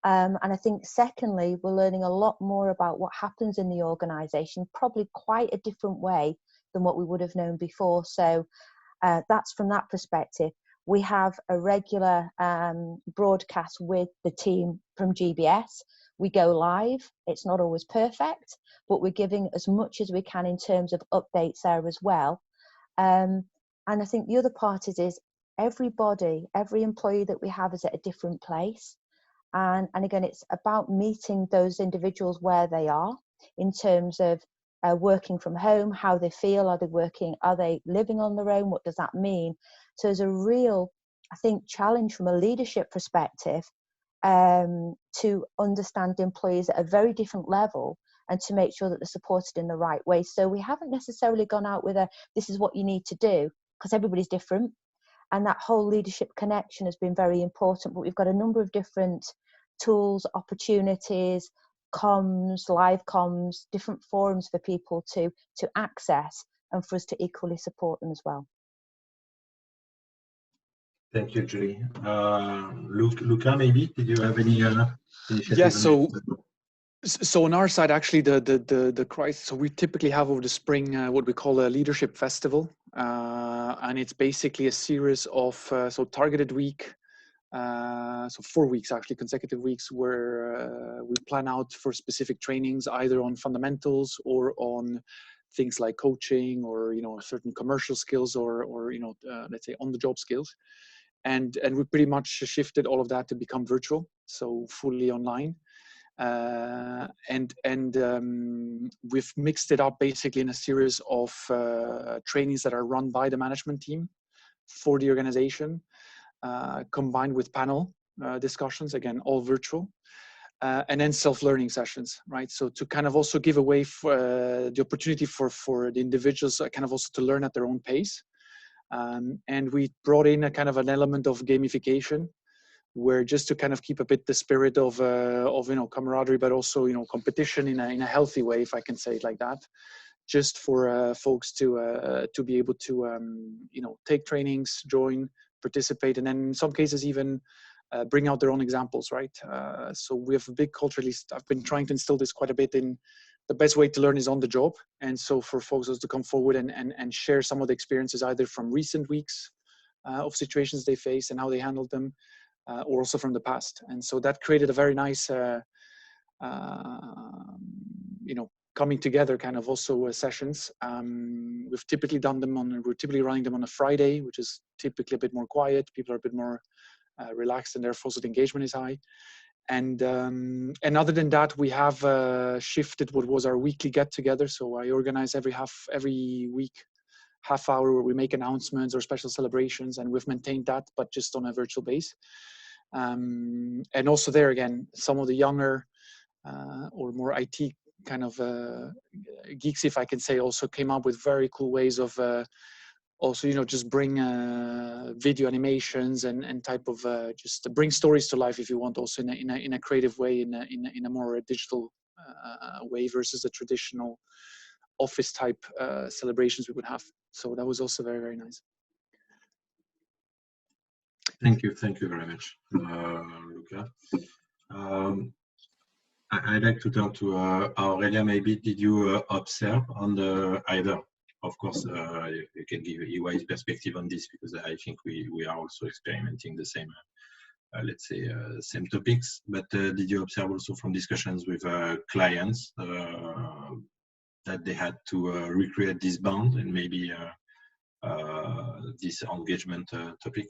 And I think secondly, we're learning a lot more about what happens in the organisation, probably quite a different way than what we would have known before. So that's from that perspective. We have a regular broadcast with the team from GBS. We go live. It's not always perfect, but we're giving as much as we can in terms of updates there as well. And I think the other part is every employee that we have is at a different place. And again, it's about meeting those individuals where they are in terms of working from home, how they feel, are they living on their own? What does that mean? So there's a real, I think, challenge from a leadership perspective to understand employees at a very different level and to make sure that they're supported in the right way. So we haven't necessarily gone out with this is what you need to do, because everybody's different. and that whole leadership connection has been very important. But we've got a number of different tools, opportunities, comms, live comms, different forums for people to access, and for us to equally support them as well. Thank you, Julie. Luca, maybe, did you have any initiatives? Yeah, so on our side, actually, the crisis, so we typically have over the spring what we call a leadership festival, and it's basically a series of so targeted week, so 4 weeks actually, consecutive weeks, where we plan out for specific trainings, either on fundamentals or on things like coaching, or certain commercial skills, or let's say on the job skills. And we pretty much shifted all of that to become virtual, so fully online. We've mixed it up basically in a series of trainings that are run by the management team for the organization, combined with panel discussions, again, all virtual, and then self-learning sessions, right? So to kind of also give away the opportunity for the individuals kind of also to learn at their own pace. And we brought in a kind of an element of gamification, where just to kind of keep a bit the spirit of camaraderie, but also competition in a healthy way, if I can say it like that, just for folks to be able to take trainings, join, participate, and then in some cases even bring out their own examples, right? So we have a big culture, at least I've been trying to instill this quite a bit in. The best way to learn is on the job, and so for folks to come forward and share some of the experiences, either from recent weeks of situations they face and how they handled them, or also from the past. And so that created a very nice, coming together kind of also sessions. We've typically done them we're typically running them on a Friday, which is typically a bit more quiet. People are a bit more relaxed, and therefore so the engagement is high. And other than that, we have shifted what was our weekly get together. So I organize every week, half hour, where we make announcements or special celebrations, and we've maintained that, but just on a virtual base. And also there again, some of the younger or more IT kind of geeks, if I can say, also came up with very cool ways of also just bring video animations and type of just to bring stories to life, if you want, also in a creative way, in a more digital way, versus the traditional office type celebrations we would have. So that was also very, very nice. Thank you very much, Luca. I'd like to turn to Aurelia. Maybe did you observe on the either? Of course, you can give EY's perspective on this, because I think we are also experimenting the same, let's say, same topics. But did you observe also from discussions with clients that they had to recreate this bond and maybe this engagement topic?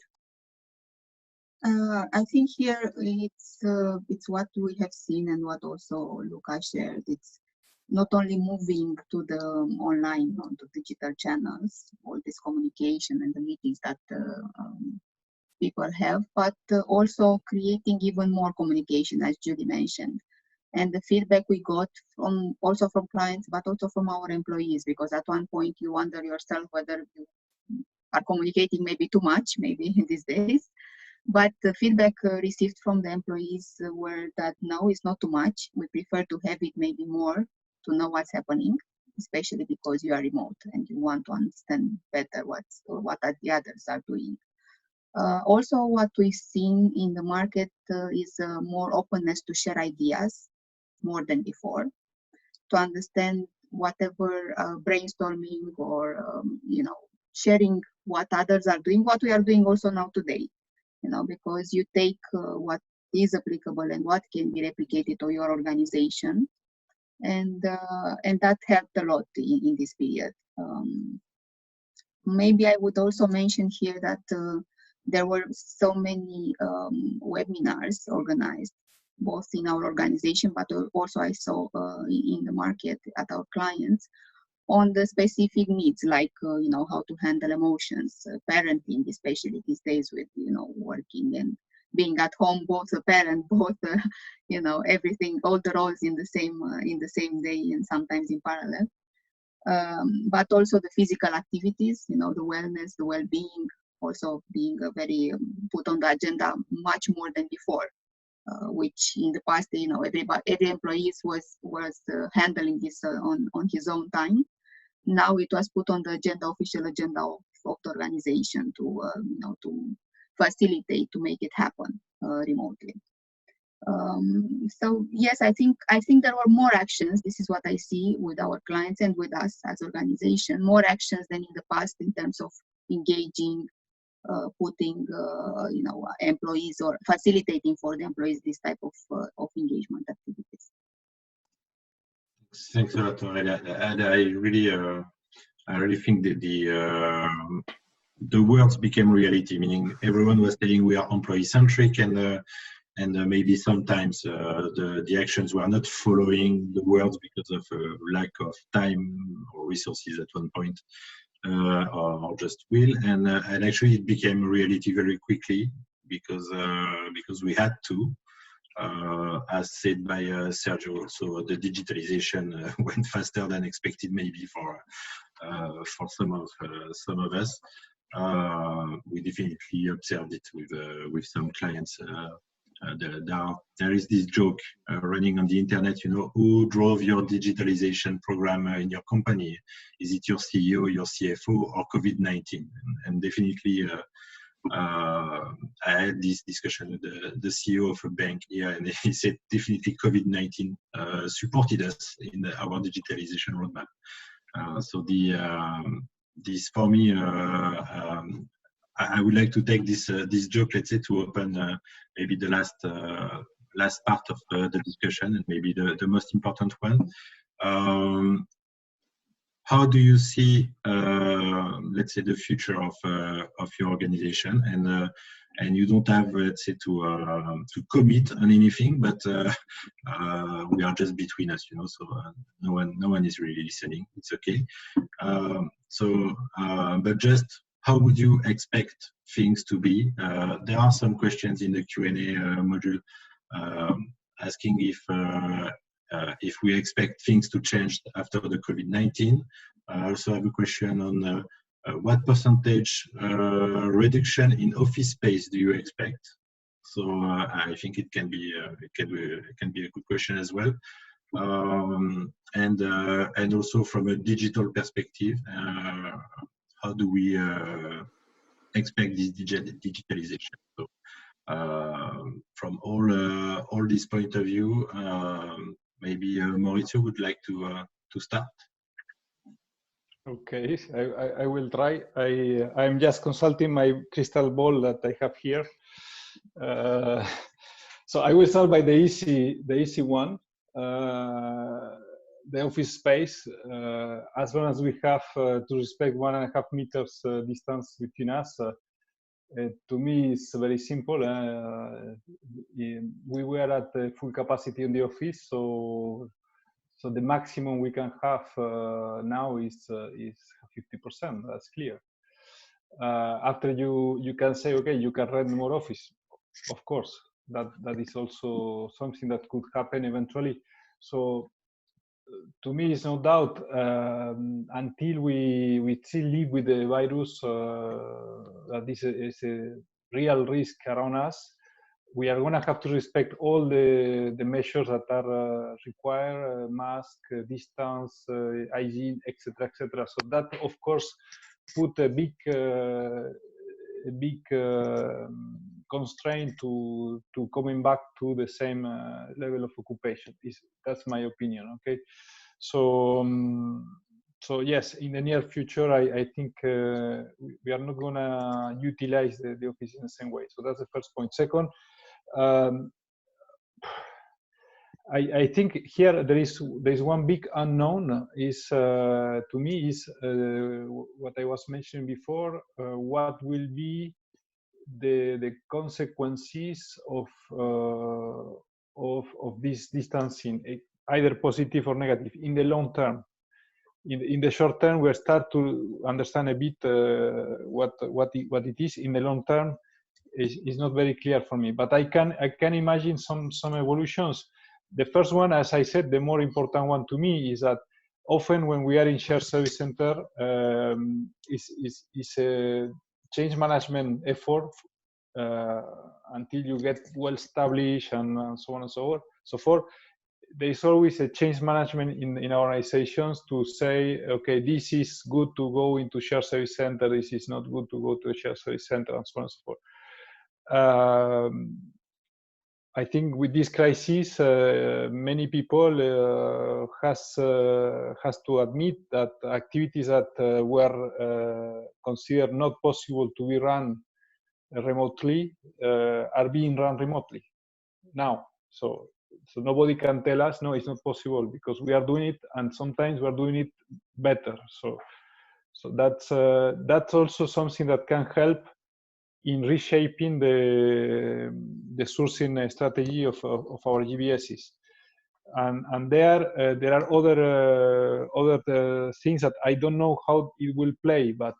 I think here it's what we have seen and what also Luca shared. It's not only moving to the online, onto digital channels, all this communication and the meetings that people have, but also creating even more communication, as Julie mentioned. And the feedback we got also from clients, but also from our employees, because at one point you wonder yourself whether you are communicating maybe too much, maybe in these days. But the feedback received from the employees were that no, it's not too much. We prefer to have it maybe more, to know what's happening, especially because you are remote and you want to understand better what the others are doing. Also, what we've seen in the market is more openness to share ideas, more than before, to understand whatever brainstorming or sharing what others are doing, what we are doing also now today. Because you take what is applicable and what can be replicated to your organization, and that helped a lot in this period. Maybe I would also mention here that there were so many webinars organized, both in our organization, but also I saw in the market at our clients, on the specific needs, like how to handle emotions, parenting, especially these days with working and being at home, both a parent, both everything, all the roles in the same day and sometimes in parallel. But also the physical activities, the wellness, the well-being, also being very put on the agenda much more than before, which in the past, you know, every employee was handling this on his own time. Now it was put on the agenda, official agenda of the organization to you know, to facilitate, to make it happen remotely. So yes, I think there were more actions. This is what I see with our clients and with us as organization, more actions than in the past in terms of engaging, putting you know, employees, or facilitating for the employees this type of engagement activities. Thanks a lot, Aurelia. And I really think that the words became reality, meaning everyone was saying we are employee-centric, and maybe sometimes the actions were not following the words because of lack of time or resources at one point, or just will. And actually it became reality very quickly because we had to. As said by Sergio, so the digitalization went faster than expected, maybe for some of us. We definitely observed it with some clients. There is this joke running on the internet, you know, who drove your digitalization program in your company? Is it your CEO, your CFO, or COVID-19? And definitely, I had this discussion with the CEO of a bank here, and he said definitely COVID-19 supported us in our digitalization roadmap. So this for me, I would like to take this joke, let's say, to open maybe the last part of the discussion, and maybe the most important one. How do you see, let's say, the future of your organization? And you don't have, let's say, to commit on anything, but we are just between us, you know. So no one is really listening. It's okay. But just how would you expect things to be? There are some questions in the Q&A module asking if we expect things to change after the COVID-19. I also have a question on what percentage reduction in office space do you expect? So I think it can be a good question as well. And also from a digital perspective, how do we expect this digitalization? So from all this point of view, maybe Mauricio would like to start. Okay, I will try. I'm just consulting my crystal ball that I have here. So I will start by the easy one. The office space, as long as we have to respect 1.5 meters distance between us, to me it's very simple. We were at full capacity in the office, so the maximum we can have now is 50%. That's clear. After you can say, okay, you can rent more office. Of course, that is also something that could happen eventually. So to me, it's no doubt until we still live with the virus, that this is a real risk around us. We are going to have to respect all the measures that are required, mask, distance, hygiene, etc., etc. So that, of course, put a big constraint to coming back to the same level of occupation. That's my opinion. Okay, so yes, in the near future, I think we are not going to utilize the office in the same way. So that's the first point. Second, I think here there is one big unknown is to me is what I was mentioning before. What will be the consequences of this distancing, either positive or negative, in the long term? In the short term, we start to understand a bit what it is. In the long term, is not very clear for me. But I can imagine some evolutions. The first one, as I said, the more important one to me is that often when we are in shared service center, is change management effort until you get well established and so on and so forth. There is always a change management in organizations to say, okay, this is good to go into shared service center, this is not good to go to a shared service center, and so on and so forth. I think with this crisis, many people has to admit that activities that were considered not possible to be run remotely are being run remotely now. So nobody can tell us, no, it's not possible, because we are doing it, and sometimes we're doing it better. So that's also something that can help in reshaping the sourcing strategy of our GBSs. And there are other things that I don't know how it will play, but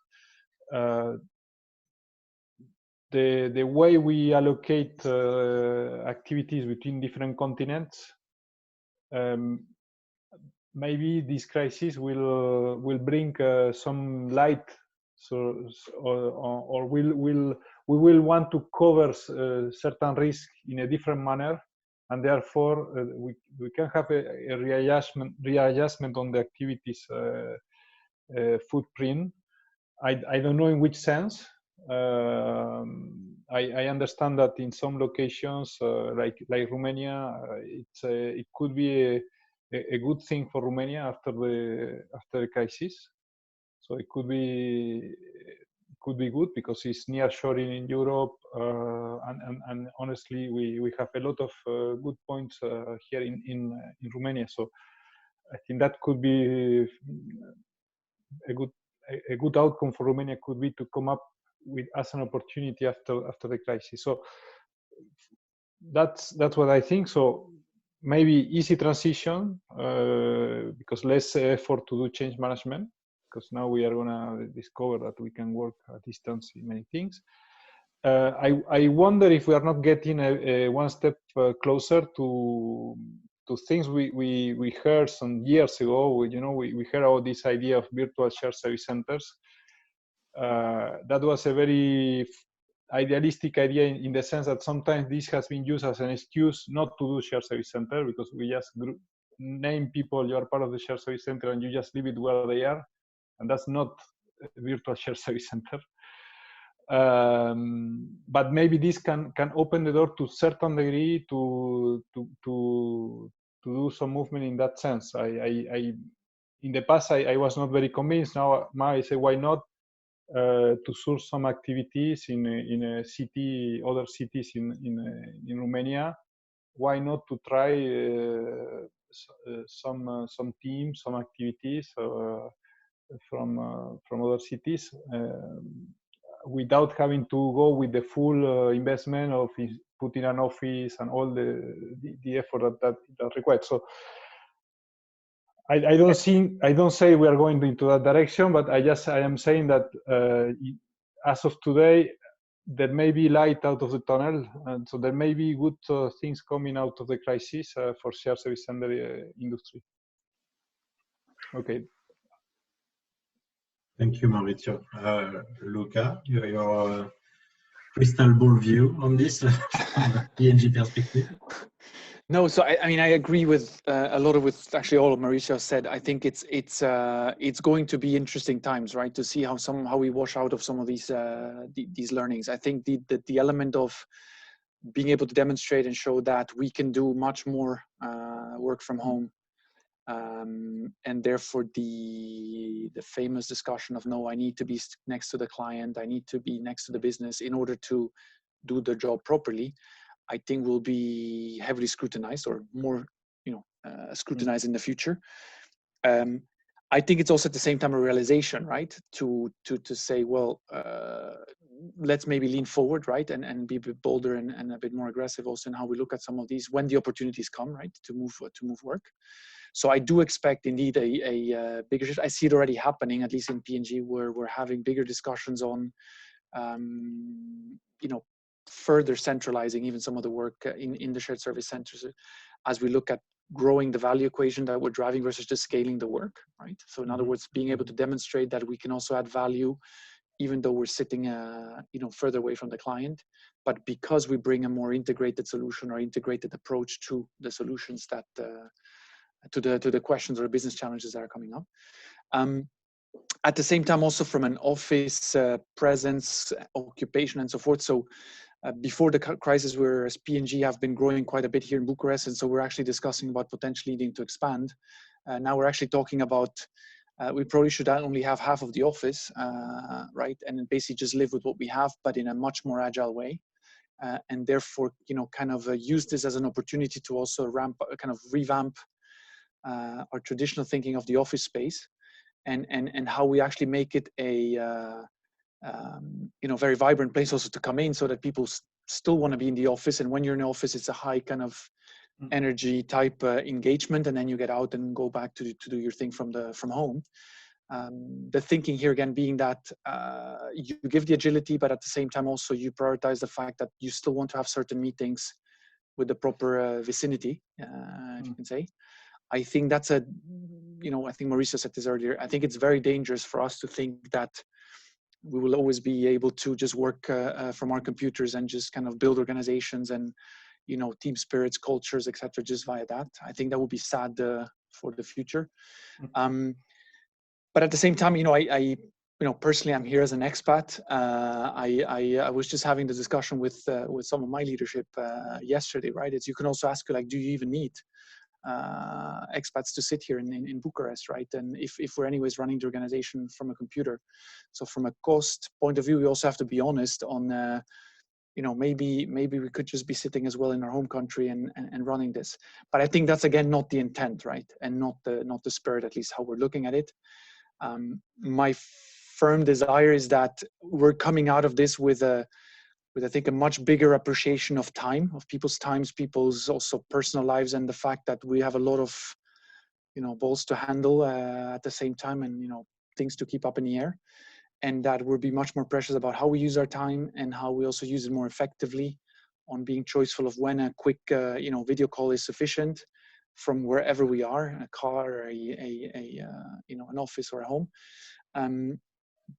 the way we allocate activities between different continents, maybe this crisis will bring some light, or we will want to cover certain risks in a different manner, and therefore we can have a readjustment on the activities footprint. I don't know in which sense. I understand that in some locations, like Romania, it could be a good thing for Romania after the crisis. So it could be good because it's nearshoring in Europe, and honestly, we have a lot of good points here in Romania. So I think that could be a good outcome for Romania, could be to come up with as an opportunity after the crisis. So that's what I think. So maybe easy transition, because less effort to do change management, because now we are going to discover that we can work at distance in many things. I wonder if we are not getting a one step closer to things we heard some years ago. We heard about this idea of virtual shared service centers. That was a very idealistic idea in the sense that sometimes this has been used as an excuse not to do shared service center, because we just name people, you are part of the shared service center, and you just leave it where they are, and that's not a virtual shared service center. But maybe this can open the door to a certain degree to do some movement in that sense. In the past I was not very convinced. Now I say, why not to source some activities in a city, other cities in Romania? Why not to try some teams, some activities from other cities, without having to go with the full investment of putting an office and all the effort that required. So I don't say we are going into that direction, but I am saying that as of today, there may be light out of the tunnel, and so there may be good things coming out of the crisis for shared service center industry. Okay. Thank you, Mauricio. Luca, your crystal ball view on this from a P&G perspective? No, so I mean, I agree with a lot of what actually all of Mauricio said. I think it's going to be interesting times, right? To see how we wash out of some of these learnings. I think the element of being able to demonstrate and show that we can do much more work from home, and therefore the famous discussion of, no, I need to be next to the client, I need to be next to the business in order to do the job properly, I think will be heavily scrutinized, or more, scrutinized in the future. I think it's also at the same time a realization, right? To say, well, let's maybe lean forward, right, and be a bit bolder and a bit more aggressive also in how we look at some of these when the opportunities come, right, to move work. So I do expect indeed a bigger shift. I see it already happening, at least in P&G, where we're having bigger discussions on, further centralizing even some of the work in the shared service centers, as we look at growing the value equation that we're driving versus just scaling the work, right? So in other words, being able to demonstrate that we can also add value even though we're sitting, further away from the client, but because we bring a more integrated solution or integrated approach to the solutions that, to the questions or business challenges that are coming up. At the same time, also from an office presence, occupation, and so forth. So before the crisis, we as P&G have been growing quite a bit here in Bucharest, and so we're actually discussing about potentially needing to expand. Now we're actually talking about we probably should only have half of the office, right, and basically just live with what we have, but in a much more agile way, and therefore, kind of use this as an opportunity to also revamp our traditional thinking of the office space. And how we actually make it a very vibrant place also to come in, so that people still want to be in the office. And when you're in the office, it's a high kind of energy type engagement, and then you get out and go back to do your thing from home. The thinking here again being that you give the agility, but at the same time also you prioritize the fact that you still want to have certain meetings with the proper vicinity, if you can say. I think that's I think Mauricio said this earlier. I think it's very dangerous for us to think that we will always be able to just work from our computers and just kind of build organizations and, team spirits, cultures, etc., just via that. I think that would be sad for the future. But at the same time, I personally, I'm here as an expat. I was just having the discussion with some of my leadership yesterday, right? It's, you can also ask, like, do you even need expats to sit here in Bucharest, right? And if we're anyways running the organization from a computer, so from a cost point of view, we also have to be honest on, maybe we could just be sitting as well in our home country and running this. But I think that's again not the intent, right? And not the spirit, at least how we're looking at it. My firm desire is that we're coming out of this with I think a much bigger appreciation of time, of people's times, people's also personal lives, and the fact that we have a lot of, balls to handle at the same time, and things to keep up in the air, and that we'll be much more precious about how we use our time and how we also use it more effectively, on being choiceful of when a quick, video call is sufficient from wherever we are, a car, or an office or a home.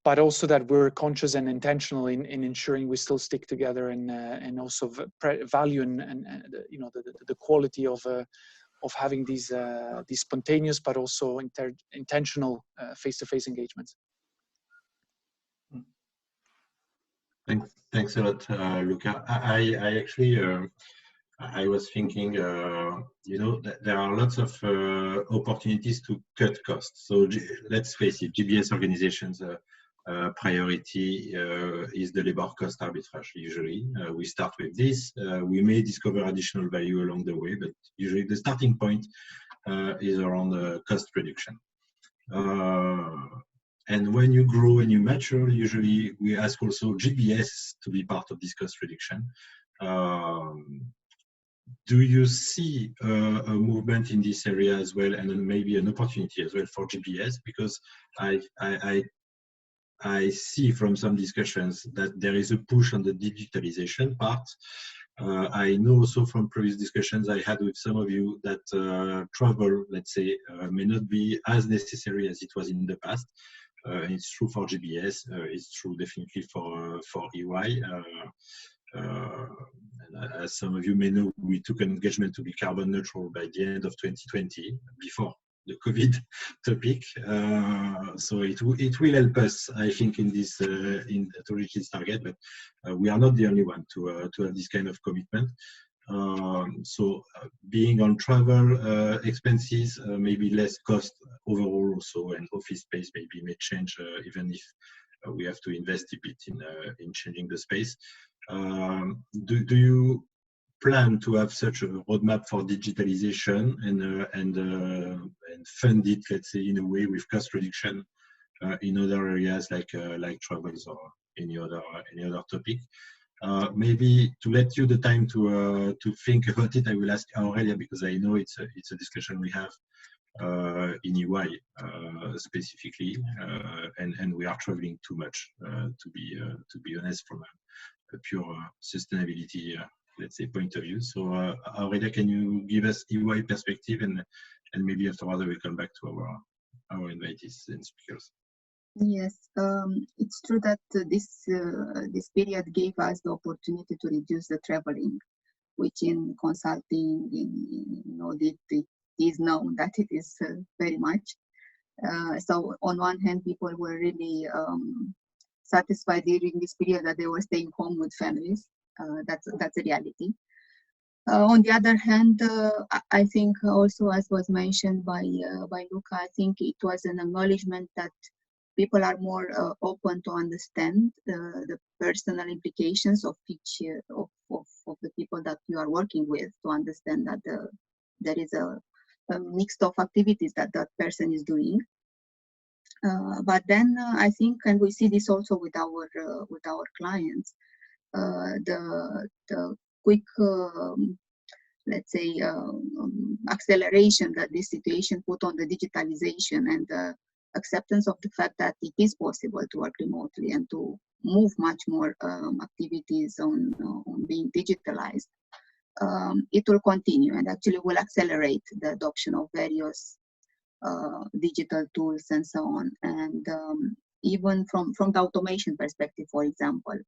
But also that we're conscious and intentional in ensuring we still stick together, and also value and the quality of having these spontaneous but also intentional face-to-face engagements. Thanks a lot, Luca. I actually I was thinking, that there are lots of opportunities to cut costs. So let's face it, GBS organizations. Priority is the labor cost arbitrage. Usually, we start with this. We may discover additional value along the way, but usually the starting point is around cost reduction. And when you grow and you mature, usually we ask also GBS to be part of this cost reduction. Do you see a movement in this area as well, and then maybe an opportunity as well for GBS? Because I see from some discussions that there is a push on the digitalization part. I know also from previous discussions I had with some of you that travel, let's say, may not be as necessary as it was in the past. It's true for GBS. It's true definitely for EY. As some of you may know, we took an engagement to be carbon neutral by the end of 2020, before the COVID topic. So it will help us, I think, in this to reach this target. But we are not the only one to have this kind of commitment. So being on travel expenses, maybe less cost overall also, and office space maybe may change, even if we have to invest a bit in changing the space. Do you plan to have such a roadmap for digitalization and fund it, let's say, in a way with cost reduction in other areas like travels or any other topic? Maybe to let you the time to think about it, I will ask Aurelia, because I know it's a discussion we have in EY specifically, and we are traveling too much to be honest, from a pure sustainability let's say point of view. So Aurelia, can you give us EY perspective, and maybe afterwards we come back to our invitees and speakers. Yes, it's true that this period gave us the opportunity to reduce the traveling, which in consulting, it is known that it is very much. So on one hand, people were really satisfied during this period that they were staying home with families. That's a reality. On the other hand, I think also, as was mentioned by Luca, I think it was an acknowledgement that people are more open to understand the personal implications of each of the people that you are working with, to understand that there is a mix of activities that that person is doing. But then I think, and we see this also with our clients, the quick let's say acceleration that this situation put on the digitalization and the acceptance of the fact that it is possible to work remotely and to move much more activities on being digitalized. It will continue and actually will accelerate the adoption of various digital tools and so on. And even from the automation perspective, for example,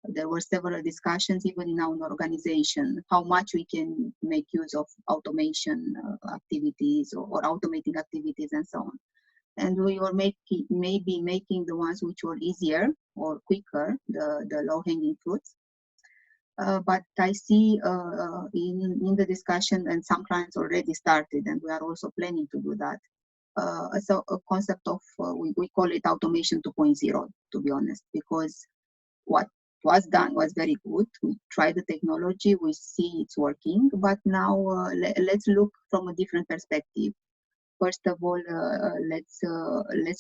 there were several discussions even in our organization, how much we can make use of automation activities or automating activities and so on. And we were maybe making the ones which were easier or quicker, the low-hanging fruits. But I see in the discussion, and some clients already started, and we are also planning to do that. So a concept of, we call it automation 2.0, to be honest, because what was done was very good. We tried the technology, we see it's working, but now let's look from a different perspective. First of all, let's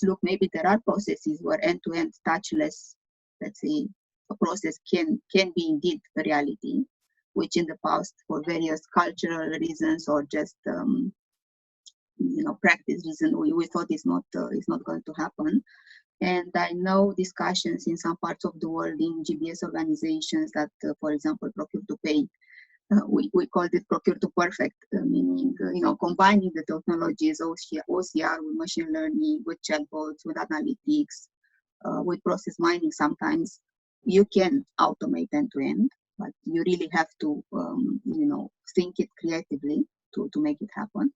look, maybe there are processes where end-to-end touchless, let's say, a process can be indeed a reality, which in the past, for various cultural reasons or just practice reason, we thought it's not going to happen. And I know discussions in some parts of the world in GBS organizations that, for example, procure to pay. We called it procure to perfect, meaning combining the technologies, OCR with machine learning, with chatbots, with analytics, with process mining. Sometimes you can automate end to end, but you really have to think it creatively to make it happen.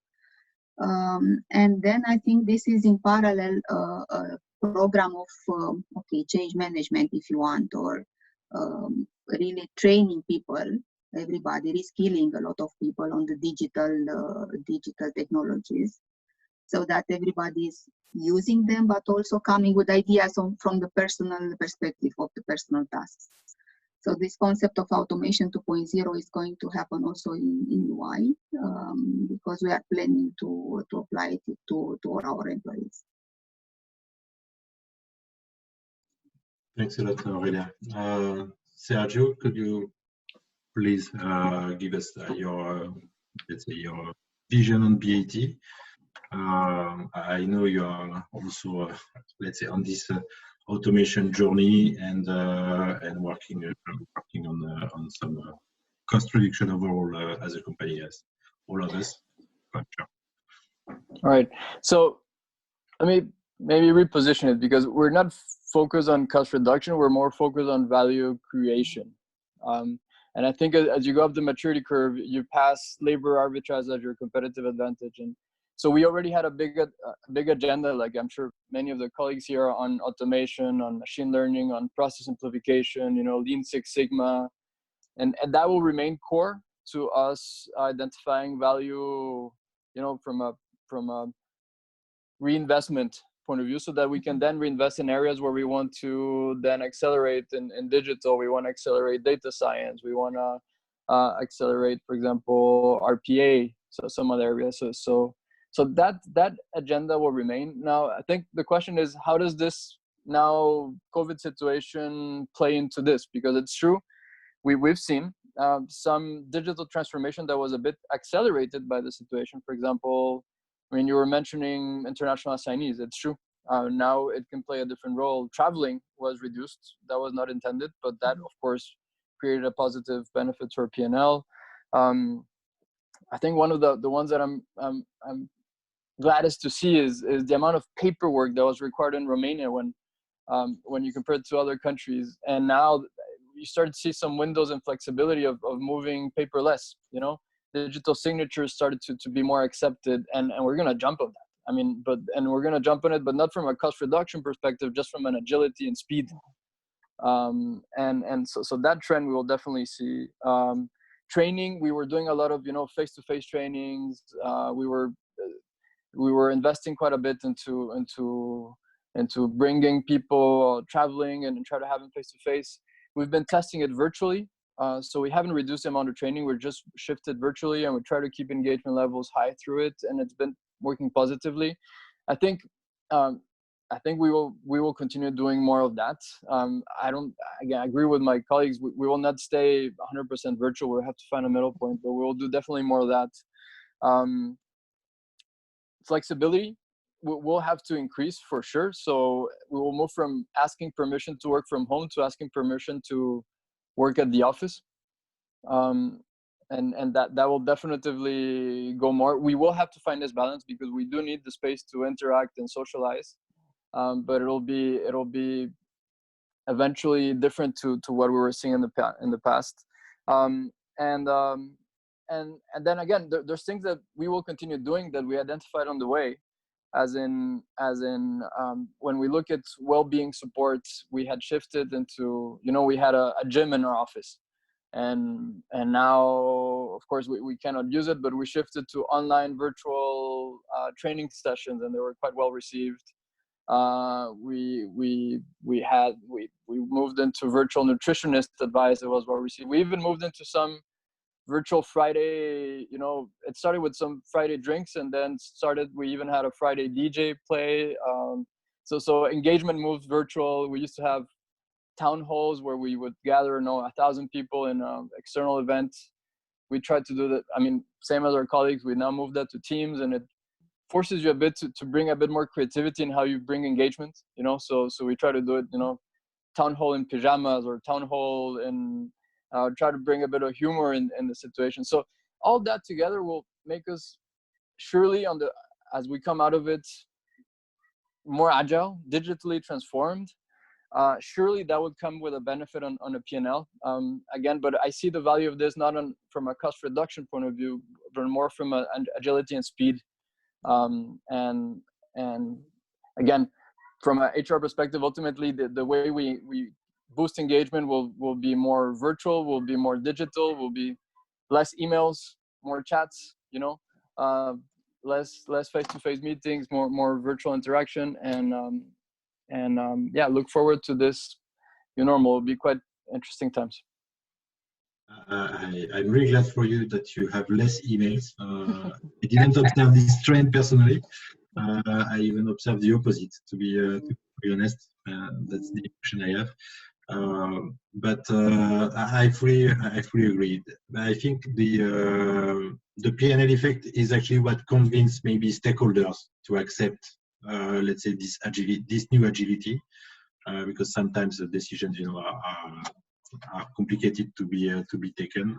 And then I think this is in parallel a program of change management, if you want, or really training people, everybody, reskilling a lot of people on the digital technologies, so that everybody is using them, but also coming with ideas from the personal perspective of the personal tasks. So this concept of automation 2.0 is going to happen also in UI, because we are planning to apply it to all our employees. Thanks a lot, Aurelia. Sergio, could you please give us your vision on BAT? I know you are also, let's say, on this automation journey and working on some cost reduction overall as a company, as all of us. Sure. All right. So let me maybe reposition it, because we're not focused on cost reduction. We're more focused on value creation. And I think as you go up the maturity curve, you pass labor arbitrage as your competitive advantage. And so we already had a big agenda, like I'm sure many of the colleagues here, on automation, on machine learning, on process simplification, Lean Six Sigma. And that will remain core to us identifying value, from a reinvestment point of view, so that we can then reinvest in areas where we want to then accelerate in digital. We want to accelerate data science. We want to accelerate, for example, RPA, so some other areas. So that agenda will remain. Now, I think the question is, how does this now COVID situation play into this? Because it's true, we've seen some digital transformation that was a bit accelerated by the situation. For example, you were mentioning international assignees. It's true. Now it can play a different role. Traveling was reduced. That was not intended, but that, of course, created a positive benefit for P&L. I think one of the ones that I'm gladdest to see is the amount of paperwork that was required in Romania when when you compare it to other countries. And now you start to see some windows and flexibility of moving paperless, you know. Digital signatures started to be more accepted, and we're going to jump on that. I mean, we're going to jump on it, but not from a cost reduction perspective, just from an agility and speed. So that trend we will definitely see. Training, we were doing a lot of, you know, face-to-face trainings. We were investing quite a bit into bringing people traveling and try to have them face-to-face. We've been testing it virtually. So we haven't reduced the amount of training. We're just shifted virtually, and we try to keep engagement levels high through it, and it's been working positively. I think we will continue doing more of that. I agree with my colleagues. We will not stay 100% virtual. We'll have to find a middle point, but we'll do definitely more of that. Flexibility will have to increase for sure. So we will move from asking permission to work from home to asking permission to work at the office. And that will definitively go more. We will have to find this balance because we do need the space to interact and socialize. But it'll be eventually different to what we were seeing in the past. And then again, there's things that we will continue doing that we identified on the way, as in when we look at well-being support, we had shifted into, you know, we had a gym in our office, and now of course we cannot use it, but we shifted to online virtual training sessions, and they were quite well received. We moved into virtual nutritionist advice. It was well received. We even moved into some virtual Friday, you know, it started with some Friday drinks, and then we even had a Friday DJ play. So engagement moved virtual. We used to have town halls where we would gather, 1,000 people in an external event. We tried to do that. I mean, same as our colleagues, we now moved that to Teams, and it forces you a bit to bring a bit more creativity in how you bring engagement, you know. So we try to do it, you know, town hall in pajamas or town hall in try to bring a bit of humor in the situation. So all that together will make us surely as we come out of it more agile, digitally transformed. Surely that would come with a benefit on a P&L. Again, but I see the value of this not from a cost reduction point of view, but more from an agility and speed. And again, from an HR perspective, ultimately the way we boost engagement will be more virtual, will be more digital, will be less emails, more chats, you know, less face-to-face meetings, more virtual interaction, and look forward to this new normal. It'll be quite interesting times. I'm really glad for you that you have less emails. I didn't observe this trend personally. I even observed the opposite, to be honest. That's the impression I have. But I fully agree. I think the P&L effect is actually what convinced maybe stakeholders to accept, let's say, this new agility, because sometimes the decisions, you know, are complicated to be taken.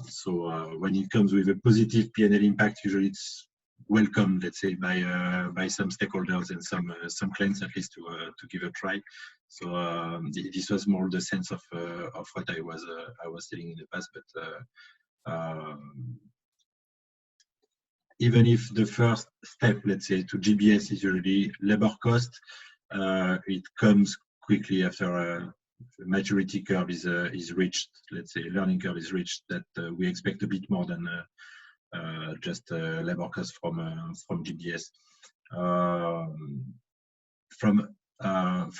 So when it comes with a positive P&L impact, usually it's welcome, let's say, by some stakeholders and some clients at least to give a try. So this was more the sense of what I was telling in the past. But even if the first step, let's say, to GBS is usually labor cost, it comes quickly after maturity curve is reached. Let's say learning curve is reached. That we expect a bit more than just labor cost from GBS. From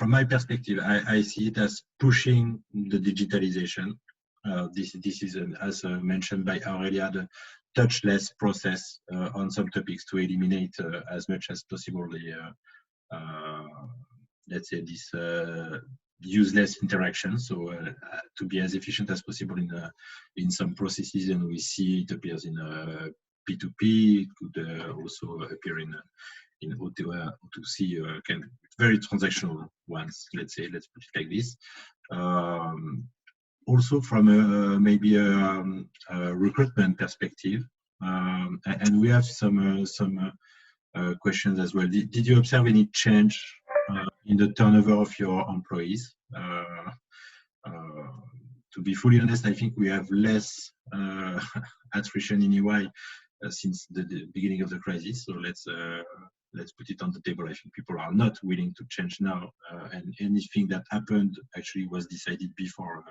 my perspective, I see it as pushing the digitalization. This is, as mentioned by Aurelia, the touchless process on some topics to eliminate as much as possible the let's say this useless interaction. So to be as efficient as possible in some processes, and we see it appears in P2P. It could also appear in O2C, kind of very transactional ones. Let's put it like this. Also from maybe a recruitment perspective, and we have some questions as well. Did you observe any change in the turnover of your employees. To be fully honest, I think we have less attrition in EY since the beginning of the crisis. So let's put it on the table. I think people are not willing to change now, and anything that happened actually was decided before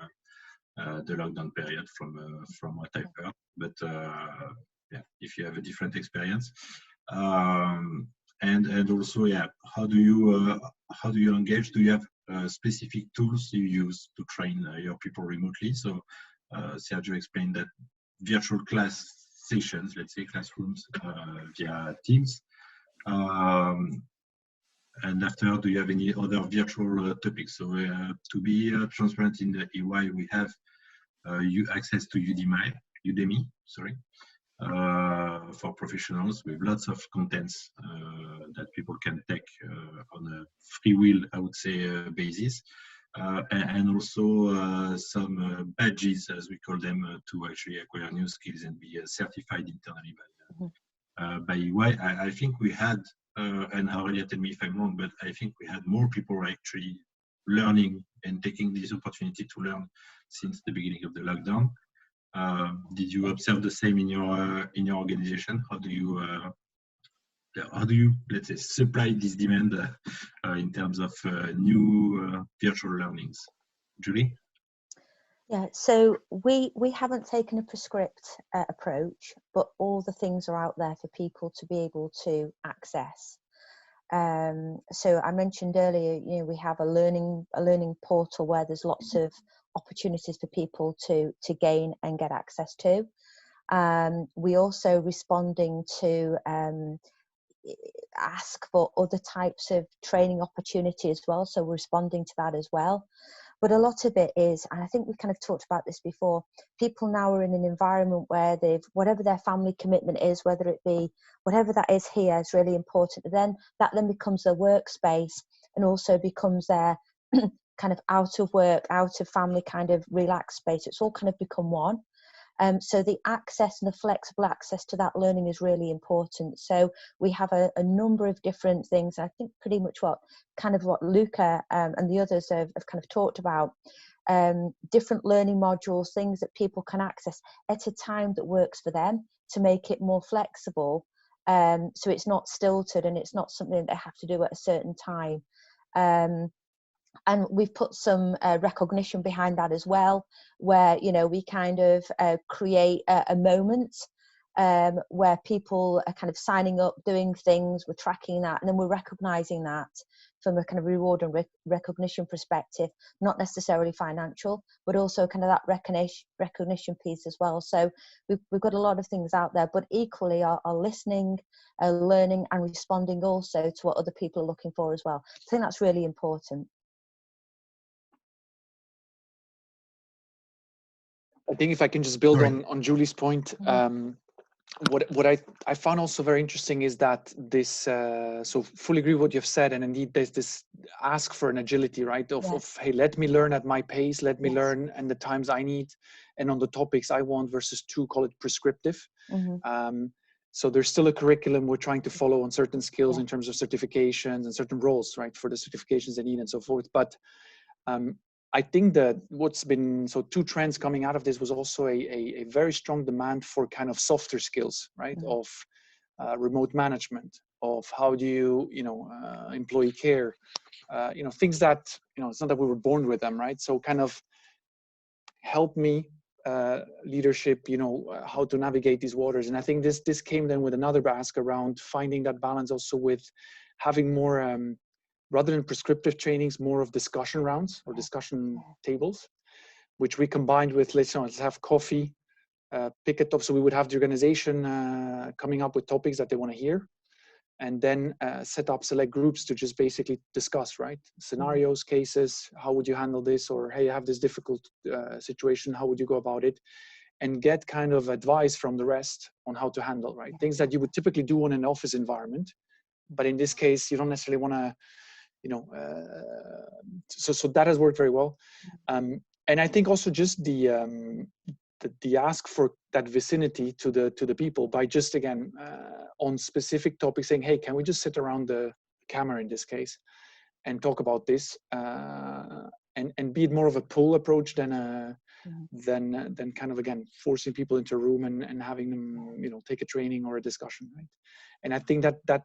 the lockdown period, from what I've heard. But yeah, if you have a different experience, and also, yeah, how do you engage? Do you have specific tools you use to train your people remotely? So Sergio explained that virtual class sessions, let's say classrooms via Teams. And after, do you have any other virtual topics? So to be transparent, in the EY, we have access to Udemy, sorry, for professionals, with lots of contents that people can take on a free will, I would say, basis. And also some badges, as we call them, to actually acquire new skills and be certified internally by EY. I think we had, and Aurelia, tell me if I'm wrong, but I think we had more people actually learning and taking this opportunity to learn since the beginning of the lockdown. Did you observe the same in your organization? How do you, let's say, supply this demand in terms of new virtual learnings? Julie? Yeah, so we haven't taken a prescript approach, but all the things are out there for people to be able to access. So I mentioned earlier, we have a learning portal where there's lots of opportunities for people to gain and get access to. We also responding to ask for other types of training opportunity as well, so we're responding to that as well. But a lot of it is, and I think we kind of talked about this before, people now are in an environment where whatever their family commitment is, whether it be whatever that is here, is really important. And that then becomes their workspace, and also becomes their kind of out of work, out of family kind of relaxed space. It's all kind of become one. So the access and the flexible access to that learning is really important. So we have a number of different things. I think pretty much what Luca and the others have kind of talked about, different learning modules, things that people can access at a time that works for them to make it more flexible. So it's not stilted and it's not something that they have to do at a certain time. And we've put some recognition behind that as well, where, we kind of create a moment where people are kind of signing up, doing things, we're tracking that, and then we're recognizing that from a kind of reward and recognition perspective, not necessarily financial, but also kind of that recognition piece as well. So we've got a lot of things out there, but equally are listening, learning and responding also to what other people are looking for as well. I think that's really important. I think if I can just build on Julie's point, what I found also very interesting is that this, so fully agree with what you've said, and indeed there's this ask for an agility, right? Of hey, let me learn at my pace, let me learn and the times I need, and on the topics I want, versus to call it prescriptive. So there's still a curriculum we're trying to follow on certain skills in terms of certifications and certain roles, right, for the certifications they need and so forth. But I think that what's been, so two trends coming out of this was also a very strong demand for kind of softer skills, right? Of remote management, of how do you, employee care, things that, it's not that we were born with them, right? So kind of help me, leadership, how to navigate these waters. And I think this came then with another ask around finding that balance also with having more, rather than prescriptive trainings, more of discussion rounds or discussion tables, which we combined with, let's have coffee, pick a top. So we would have the organization coming up with topics that they want to hear, and then set up select groups to just basically discuss, right? Scenarios, cases, how would you handle this? Or, hey, I have this difficult situation, how would you go about it? And get kind of advice from the rest on how to handle, right? Things that you would typically do in an office environment. But in this case, you don't necessarily want to, so that has worked very well. And I think also just the ask for that vicinity to the people by just, again, on specific topics saying, hey, can we just sit around the camera in this case and talk about this, and be it more of a pull approach than a than kind of, again, forcing people into a room and having them, you know, take a training or a discussion, right? And I think that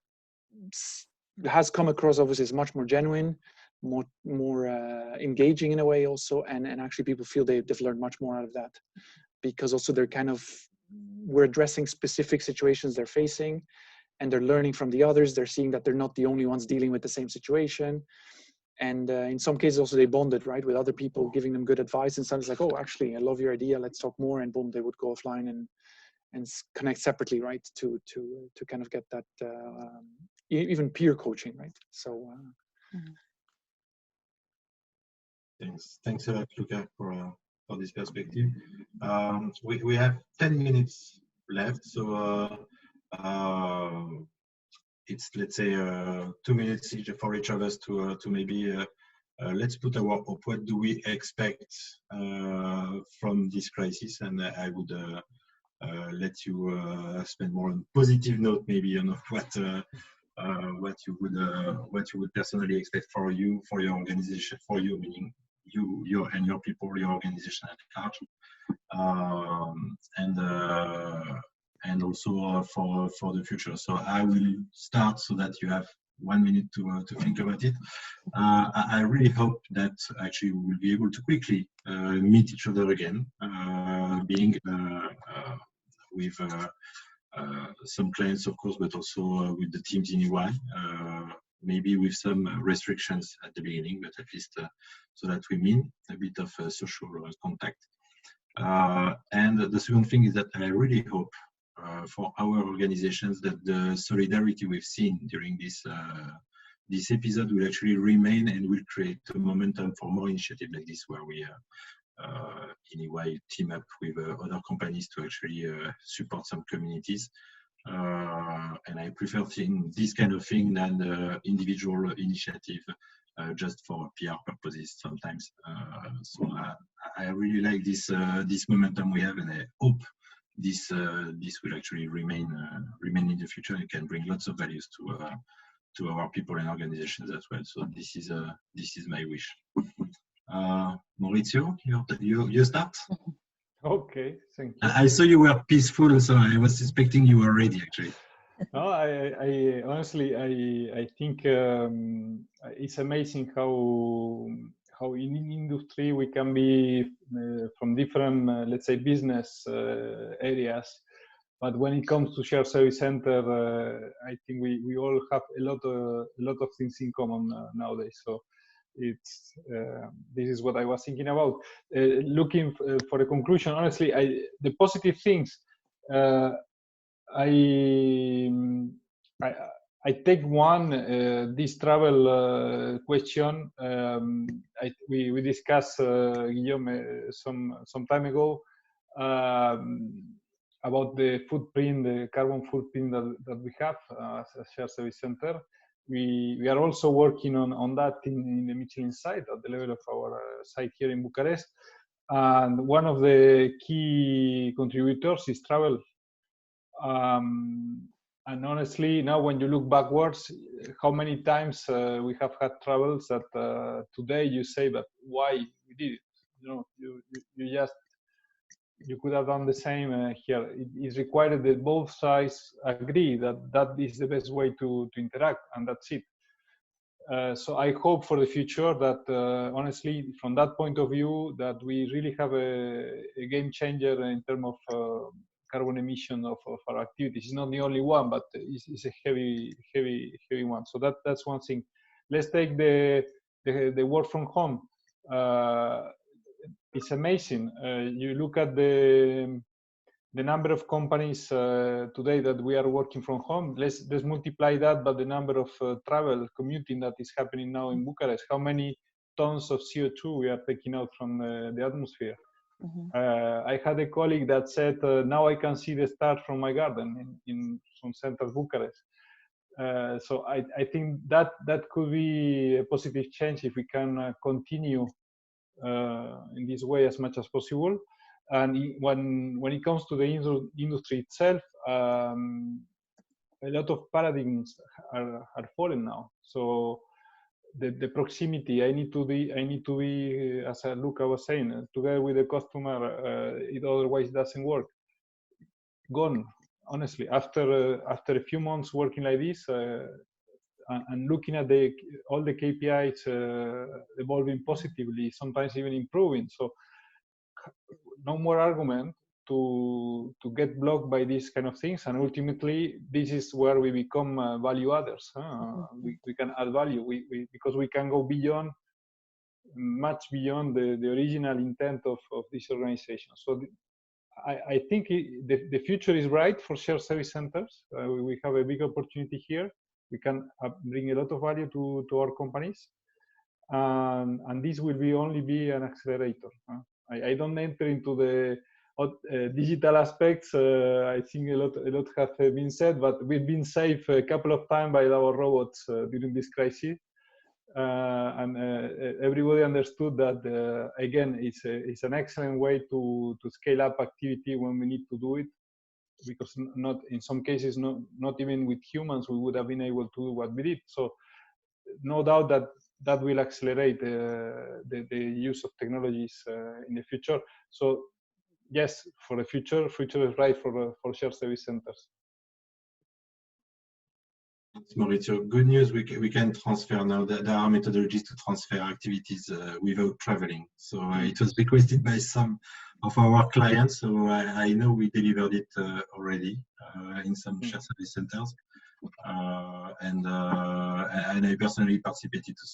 has come across, obviously, as much more genuine, more engaging in a way also, and actually people feel they've learned much more out of that, because also they're kind of, we're addressing specific situations they're facing, and they're learning from the others. They're seeing that they're not the only ones dealing with the same situation. And in some cases also they bonded, right, with other people, giving them good advice. And sometimes like, oh, actually, I love your idea, let's talk more. And boom, they would go offline and connect separately, right, to kind of get that even peer coaching, right? So thanks a lot, Luca, for this perspective. We have 10 minutes left, so it's, let's say, 2 minutes each for each of us to maybe let's put our hope. What do we expect from this crisis? And I would let you spend more on positive note, maybe, on what you would personally expect for you, for your organization, for you, meaning you and your people, your organization at large, and also for the future. So I will start so that you have 1 minute to think about it. I really hope that actually we will be able to quickly meet each other again, being with some clients, of course, but also with the teams in EY, maybe with some restrictions at the beginning, but at least so that we mean a bit of social contact. And the second thing is that I really hope for our organizations that the solidarity we've seen during this episode will actually remain and will create a momentum for more initiatives like this, where we in EY team up with other companies to actually support some communities. And I prefer seeing this kind of thing than individual initiative just for PR purposes sometimes. So I really like this momentum we have, and I hope this will actually remain in the future and can bring lots of values to our people and organizations as well. So this is my wish. Mauricio, you start. Okay, thank you. I saw you were peaceful, so I was suspecting you were ready, actually. No, I honestly, I think it's amazing how in industry we can be from different, let's say, business areas, but when it comes to shared service center, I think we all have a lot of things in common nowadays. So it's this is what I was thinking about. Looking for a conclusion, honestly, the positive things. I take one this travel question. We discussed Guillaume some time ago about the footprint, the carbon footprint that we have as a shared service center. We are also working on that in the Michelin site at the level of our site here in Bucharest. And one of the key contributors is travel. And honestly, now when you look backwards, how many times we have had travels that today you say, but why we did it? You know, you could have done the same here. It is required that both sides agree that is the best way to interact, and that's it. So I hope for the future that honestly, from that point of view, that we really have a game changer in terms of carbon emission of our activities. It's not the only one, but it's a heavy one. So that's one thing. Let's take the work from home. It's amazing. You look at the number of companies today that we are working from home. Let's multiply that by the number of travel commuting that is happening now in Bucharest. How many tons of CO2 we are taking out from the atmosphere? I had a colleague that said, now I can see the stars from my garden in some central Bucharest. So I think that could be a positive change if we can continue in this way as much as possible. And when it comes to the industry itself, a lot of paradigms are falling now. So the proximity. I need to be, as Luca was saying, together with the customer. It otherwise doesn't work. Gone. Honestly, after a few months working like this, and looking at all the KPIs evolving positively, sometimes even improving. So no more argument to get blocked by these kind of things. And ultimately, this is where we become value adders. We can add value because we can go beyond, much beyond the original intent of this organization. So I think the future is bright for shared service centers. We have a big opportunity here. We can bring a lot of value to our companies, and this will only be an accelerator. I don't enter into the digital aspects. I think a lot has been said, but we've been saved a couple of times by our robots during this crisis. And everybody understood that again, it's an excellent way to scale up activity when we need to do it, because not in some cases, not even with humans, we would have been able to do what we did. So no doubt that will accelerate the use of technologies in the future. So yes, for the future is right for shared service centers. Mauricio, good news. We can transfer now. There are methodologies to transfer activities without traveling. So it was requested by some of our clients. So I know we delivered it already in some shared service centers, and I personally participated to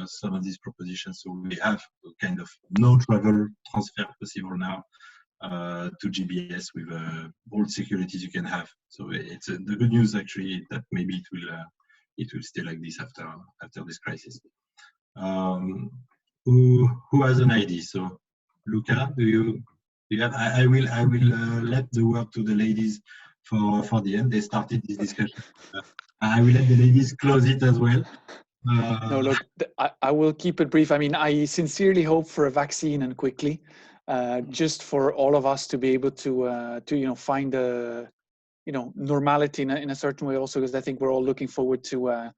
some of these propositions. So we have kind of no travel transfer possible now to GBS with all securities you can have. So it's the good news actually that maybe it will stay like this after this crisis. Who has an idea? So Luca, do you have? I will let the word to the ladies for the end. They started this discussion. I will let the ladies close it as well. No, look, I will keep it brief. I mean, I sincerely hope for a vaccine, and quickly, just for all of us to be able to find a normality in a certain way. Also, because I think we're all looking forward to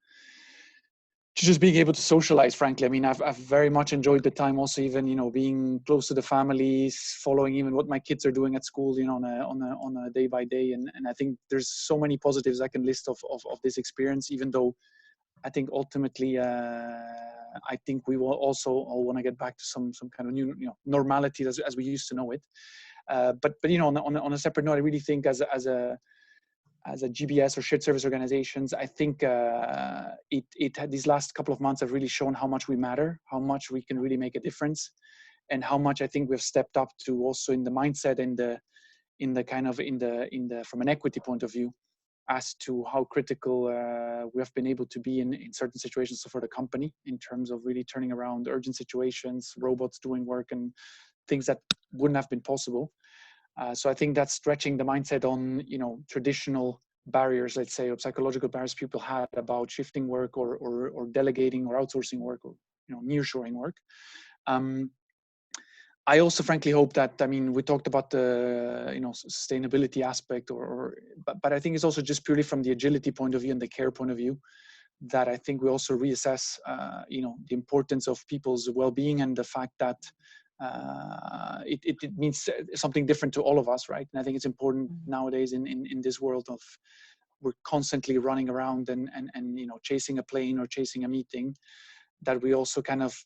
just being able to socialize. Frankly, I mean, I've very much enjoyed the time. Also, even being close to the families, following even what my kids are doing at school, on a day by day. And I think there's so many positives I can list of this experience. Even though I think ultimately, I think we will also all want to get back to some kind of new normality as we used to know it. But on a separate note, I really think as a GBS or shared service organizations, I think it had these last couple of months have really shown how much we matter, how much we can really make a difference, and how much I think we've stepped up to also in the mindset and from an equity point of view, as to how critical we have been able to be in certain situations for the company, in terms of really turning around urgent situations, robots doing work, and things that wouldn't have been possible. So I think that's stretching the mindset on traditional barriers, let's say, or psychological barriers people had about shifting work or delegating or outsourcing work, or nearshoring work. I also frankly hope that, I mean, we talked about the sustainability aspect, but I think it's also just purely from the agility point of view and the care point of view, that I think we also reassess the importance of people's well-being, and the fact that it means something different to all of us, right? And I think it's important nowadays in this world of we're constantly running around and chasing a plane or chasing a meeting, that we also kind of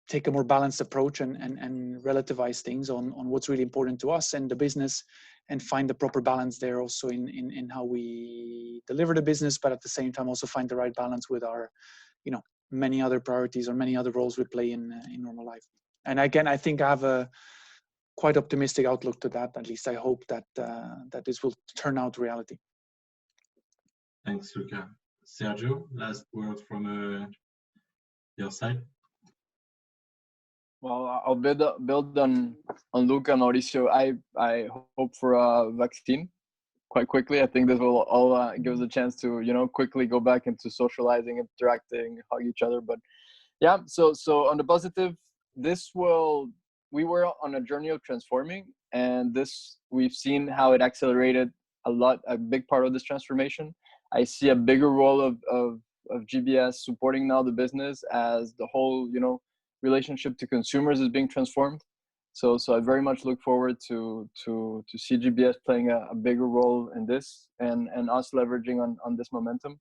take a more balanced approach and relativize things on what's really important to us and the business, and find the proper balance there also in how we deliver the business, but at the same time also find the right balance with our many other priorities or many other roles we play in normal life. And again, I think I have a quite optimistic outlook to that. At least I hope that this will turn out reality. Thanks, Luca. Sergio, last word from your side. Well, I'll build on Luca and Mauricio. I hope for a vaccine quite quickly. I think this will all give us a chance to quickly go back into socializing, interacting, hug each other. But yeah, so on the positive, we were on a journey of transforming, and we've seen how it accelerated a big part of this transformation. I see a bigger role of GBS supporting now the business as the whole, you know, relationship to consumers is being transformed. So I very much look forward to see GBS playing a bigger role in this, and us leveraging on this momentum.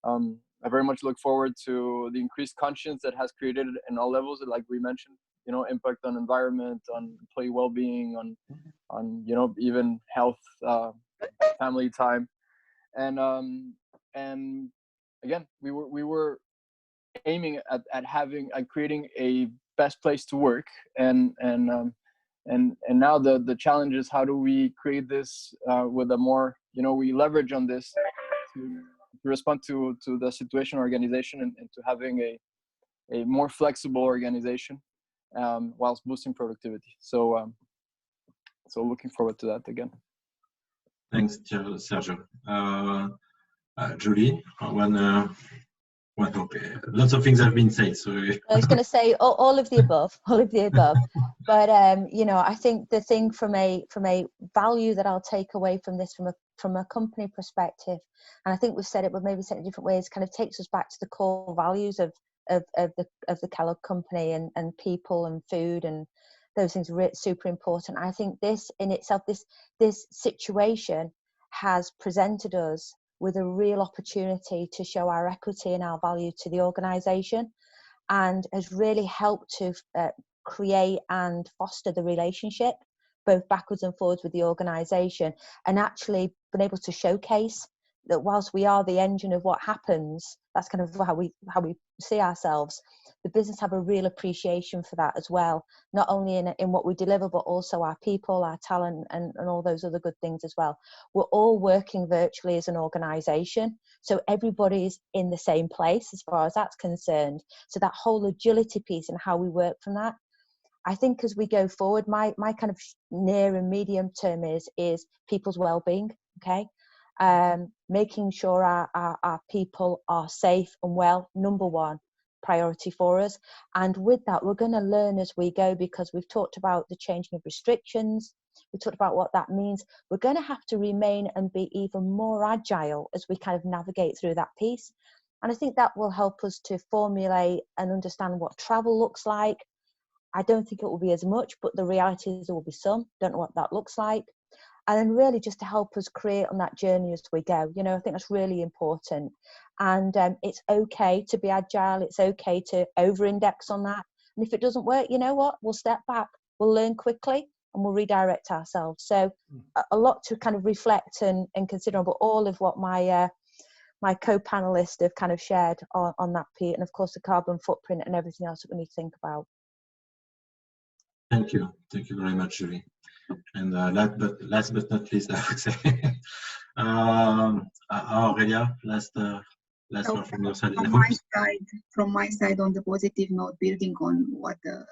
I very much look forward to the increased conscience that has created in all levels, like we mentioned, you know, impact on environment, on employee well-being, on you know, even health, family time, and again, we were aiming at creating a best place to work, and now the challenge is, how do we create this with a more, you know, we leverage on this to respond to the situation organization, and to having a more flexible organization whilst boosting productivity. So looking forward to that again. Thanks, Sergio. Julie, lots of things have been said. So I was going to say all of the above, all of the above. But you know, I think the thing from a value that I'll take away from this, from a company perspective, and I think we've said it, but maybe said it in different ways, kind of takes us back to the core values of the Kellogg company, and people and food and those things are super important. I think this in itself, this situation has presented us with a real opportunity to show our equity and our value to the organisation, and has really helped to create and foster the relationship both backwards and forwards with the organisation, and actually been able to showcase that whilst we are the engine of what happens, that's kind of how we see ourselves. The business have a real appreciation for that as well, not only in what we deliver, but also our people, our talent, and all those other good things as well. We're all working virtually as an organisation, so everybody's in the same place as far as that's concerned. So that whole agility piece and how we work from that, I think as we go forward, my kind of near and medium term is people's well-being, okay? Making sure our people are safe and well, number one priority for us. And with that, we're going to learn as we go, because we've talked about the changing of restrictions. We talked about what that means. We're going to have to remain and be even more agile as we kind of navigate through that piece. And I think that will help us to formulate and understand what travel looks like. I don't think it will be as much, but the reality is there will be some. Don't know what that looks like. And then really just to help us create on that journey as we go. You know, I think that's really important. And it's okay to be agile. It's okay to over-index on that. And if it doesn't work, you know what? We'll step back. We'll learn quickly and we'll redirect ourselves. So a lot to kind of reflect and consider on, but all of what my my co-panelists have kind of shared on that piece. And of course, the carbon footprint and everything else that we need to think about. Thank you. Thank you very much, Julie. And last but not least, I would say, Aurelia, last word from your side. From my side, on the positive note, building on what the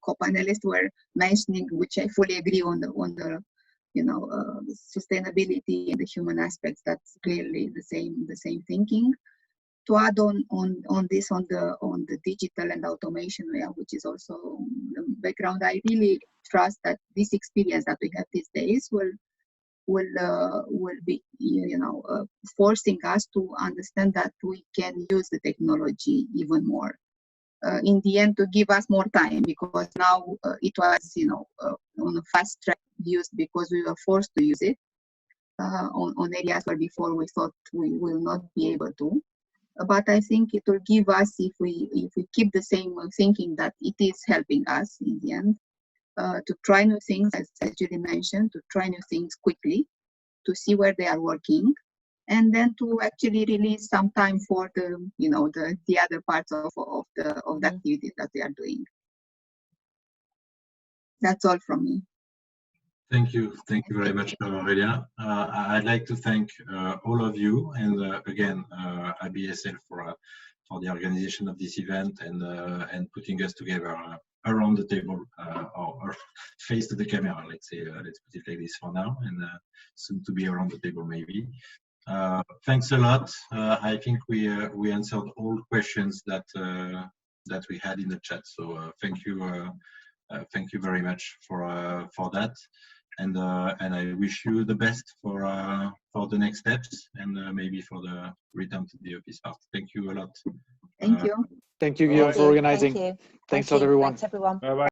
co-panelists were mentioning, which I fully agree on the you know, sustainability and the human aspects. That's clearly the same thinking. To add on this, on the digital and automation, which is also the background, I really trust that this experience that we have these days will be, you know, forcing us to understand that we can use the technology even more. In the end, to give us more time, because now it was, you know, on a fast track used because we were forced to use it on areas where before we thought we will not be able to. But I think it will give us, if we keep the same thinking, that it is helping us in the end to try new things, as Julie mentioned, to try new things quickly, to see where they are working, and then to actually release some time for the, you know, the other parts of the activities that we are doing. That's all from me. Thank you very much, Aurelia. I'd like to thank all of you, and again, ABSL for the organization of this event and putting us together around the table, or face to the camera. Let's say, let's put it like this for now, and soon to be around the table maybe. Thanks a lot. I think we answered all questions that we had in the chat. So thank you very much for that. and I wish you the best for the next steps, and maybe for the return to the office part. Thank you a lot. Thank you. Thank you, Guillaume, for organizing. Thank you. Thanks a lot, everyone. Thanks, everyone. Bye bye.